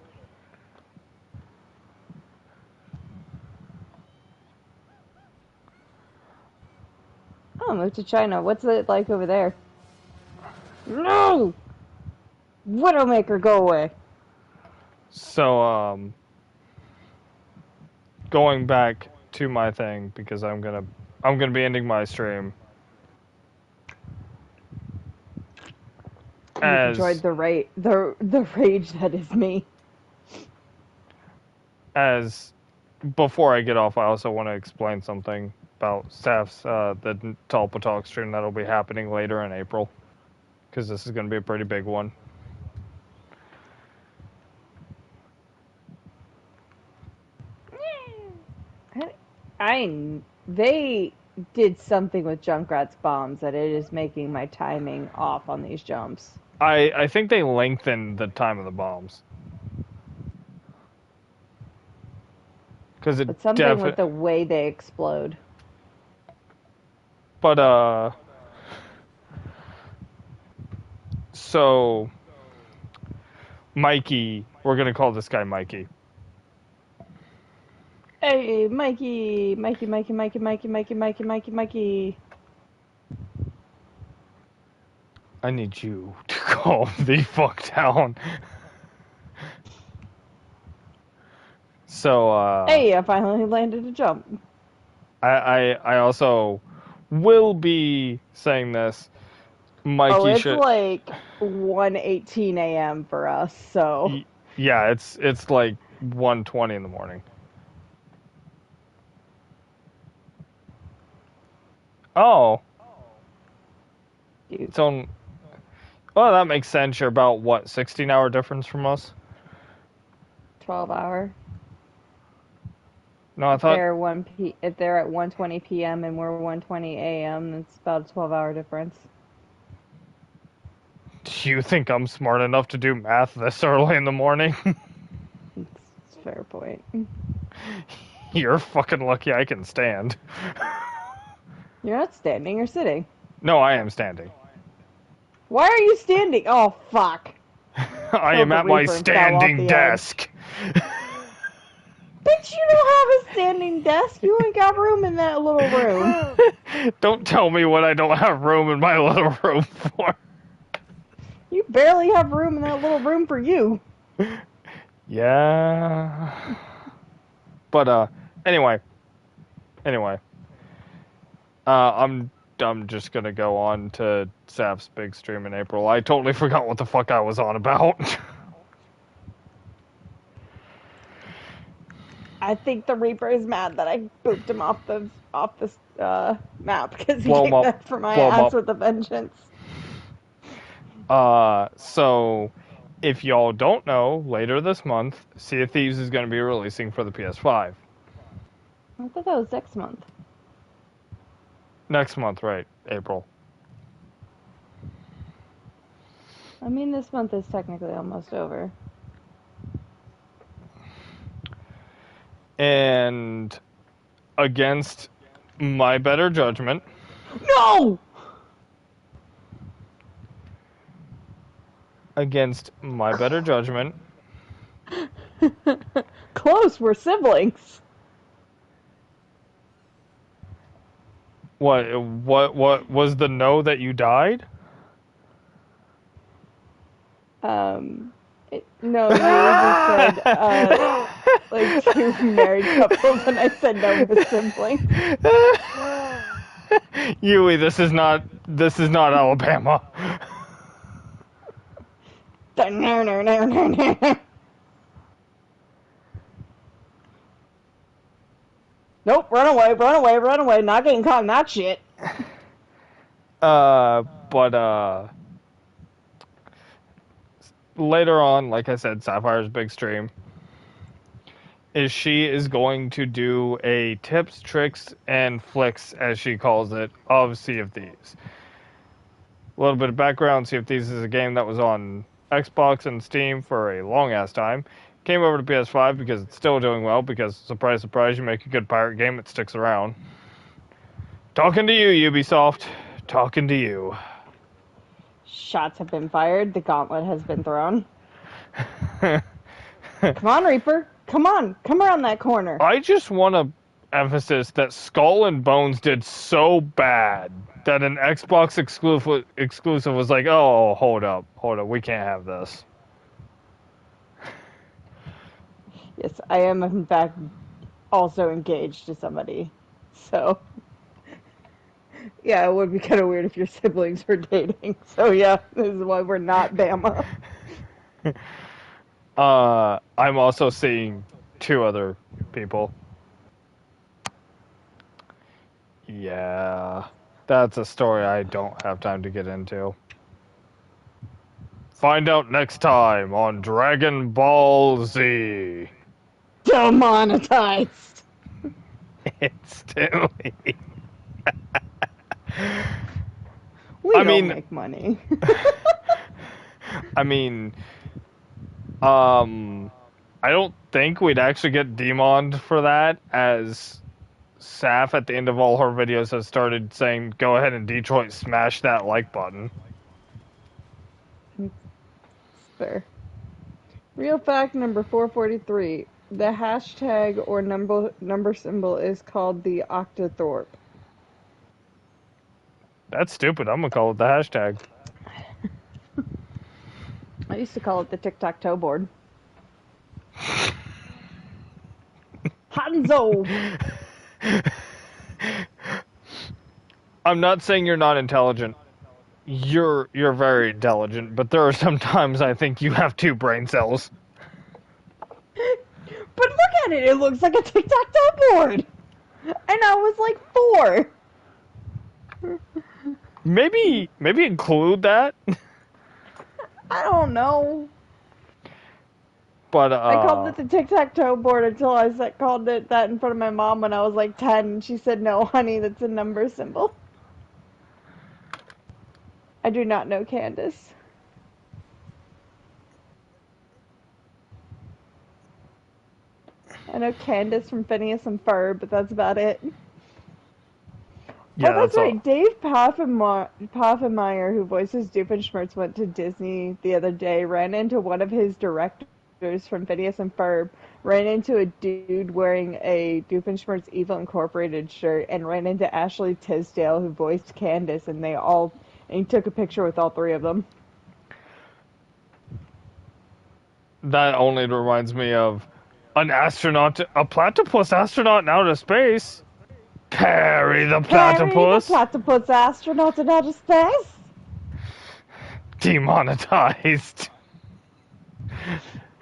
S2: Oh, moved to China. What's it like over there? No! Widowmaker, go away.
S1: So going back to my thing because I'm gonna be ending my stream
S2: You've enjoyed
S1: as
S2: the rage that is me.
S1: as before I get off. I also want to explain something about Saf's the Talpa Talk stream that'll be happening later in April because this is gonna be a pretty big one.
S2: They did something with Junkrat's bombs that it is making my timing off on these jumps.
S1: I think they lengthened the time of the bombs because it
S2: But something with
S1: definitely.
S2: the way they explode.
S1: But so Mikey, we're gonna call this guy Mikey.
S2: Hey, Mikey, Mikey, Mikey, Mikey, Mikey, Mikey, Mikey, Mikey, Mikey.
S1: I need you to calm the fuck down. So
S2: Hey, I finally landed a jump.
S1: I also will be saying this.
S2: Oh,
S1: Mikey
S2: it's
S1: should.
S2: like 1:18 a.m. for us, so
S1: Yeah, it's like 1:20 in the morning. Oh,
S2: dude,
S1: it's on. Oh, that makes sense. You're about what 16-hour difference from us.
S2: 12 hour.
S1: No, I thought.
S2: If they're at 1:20 p.m. and we're 1:20 a.m., it's about a 12-hour difference.
S1: Do you think I'm smart enough to do math this early in the morning?
S2: It's a fair point.
S1: You're fucking lucky I can stand.
S2: You're not standing, you're sitting.
S1: No, I am standing.
S2: Why are you standing? Oh, fuck.
S1: I
S2: Killed
S1: am
S2: the
S1: at my
S2: Reaper and fell off
S1: standing
S2: the edge.
S1: desk.
S2: Bitch, you don't have a standing desk. You ain't got room in that little room.
S1: Don't tell me what I don't have room in my little room for.
S2: You barely have room in that little room for you.
S1: Yeah. But anyway. Anyway. I'm just gonna go on to Saf's big stream in April. I totally forgot what the fuck I was on about.
S2: I think the Reaper is mad that I booped him off the map because he
S1: Blow 'em
S2: came
S1: up.
S2: back for my
S1: Blow 'em
S2: ass
S1: up.
S2: with a vengeance.
S1: So if y'all don't know, later this month, Sea of Thieves is gonna be releasing for the PS5.
S2: I thought that was next month.
S1: Next month, right? April.
S2: I mean, this month is technically almost over.
S1: And against my better judgment,
S2: No!
S1: against my better judgment,
S2: Close, we're siblings.
S1: what was the no that you died?
S2: No, you just said, like two married couples, and I said no, we're siblings.
S1: Yui, this is not Alabama.
S2: Nope, run away, not getting caught in that shit.
S1: But later on, like I said, Sapphire's big stream she is going to do a tips, tricks, and flicks, as she calls it, of Sea of Thieves. A little bit of background: Sea of Thieves is a game that was on Xbox and Steam for a long ass time. Came over to PS5 because it's still doing well, because, surprise, surprise, you make a good pirate game, it sticks around. Talking to you, Ubisoft. Talking to you.
S2: Shots have been fired. The gauntlet has been thrown. Come on, Reaper. Come on. Come around that corner.
S1: I just want to emphasize that Skull and Bones did so bad that an Xbox exclusive was like, oh, hold up, we can't have this.
S2: Yes, I am, in fact, also engaged to somebody. So, yeah, it would be kind of weird if your siblings were dating. So, yeah, this is why we're not Bama.
S1: I'm also seeing 2 other people. Yeah, that's a story I don't have time to get into. Find out next time on Dragon Ball Z.
S2: Demonetized.
S1: Instantly.
S2: We don't make money.
S1: I mean, I don't think we'd actually get demoned for that, as Saf at the end of all her videos has started saying, go ahead and Detroit smash that like button.
S2: Fair. Real fact number 443. The hashtag or number symbol is called the Octothorpe.
S1: That's stupid. I'm gonna call it the hashtag.
S2: I used to call it the tic-tac-toe board. Hanzo!
S1: I'm not saying you're not intelligent. You're very intelligent, but there are some times I think you have 2 brain cells.
S2: But look at it, it looks like a tic-tac-toe board! And I was like 4!
S1: Maybe include that.
S2: I don't know.
S1: But
S2: I called it the tic-tac-toe board until I called it that in front of my mom when I was like 10, and she said, no, honey, that's a number symbol. I do not know Candace. I know Candace from Phineas and Ferb, but that's about it.
S1: Yeah,
S2: oh, that's right. Dave Poffenmeyer, who voices Doofenshmirtz, went to Disney the other day, ran into one of his directors from Phineas and Ferb, ran into a dude wearing a Doofenshmirtz Evil Incorporated shirt, and ran into Ashley Tisdale, who voiced Candace, and he took a picture with all 3 of them.
S1: That only reminds me of a platypus astronaut in outer space. Perry the platypus.
S2: Perry the platypus astronaut in outer space.
S1: Demonetized.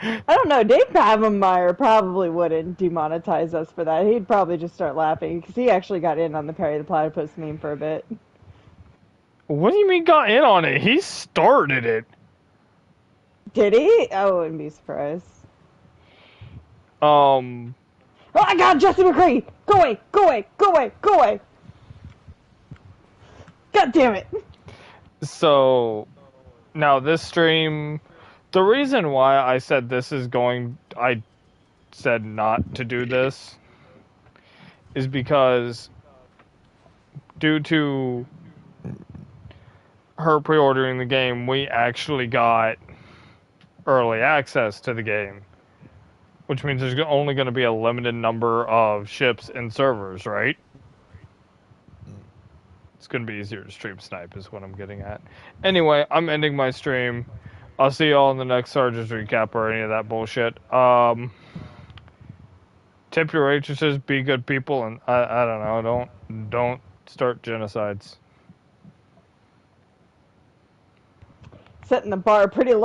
S2: I don't know. Dave Poffenmeyer probably wouldn't demonetize us for that. He'd probably just start laughing because he actually got in on the Perry the platypus meme for a bit.
S1: What do you mean got in on it? He started it.
S2: Did he? I wouldn't be surprised.
S1: Oh
S2: my God, Jesse McCree! Go away! Go away! Go away! Go away! God damn it!
S1: So, Now this stream, the reason why I said I said not to do this is because due to her pre-ordering the game, we actually got early access to the game, which means there's only going to be a limited number of ships and servers, right? It's going to be easier to stream snipe is what I'm getting at. Anyway, I'm ending my stream. I'll see y'all in the next Sarge's recap or any of that bullshit. Tip your waitresses, be good people, and I don't know, don't start genocides.
S2: Setting the bar pretty low.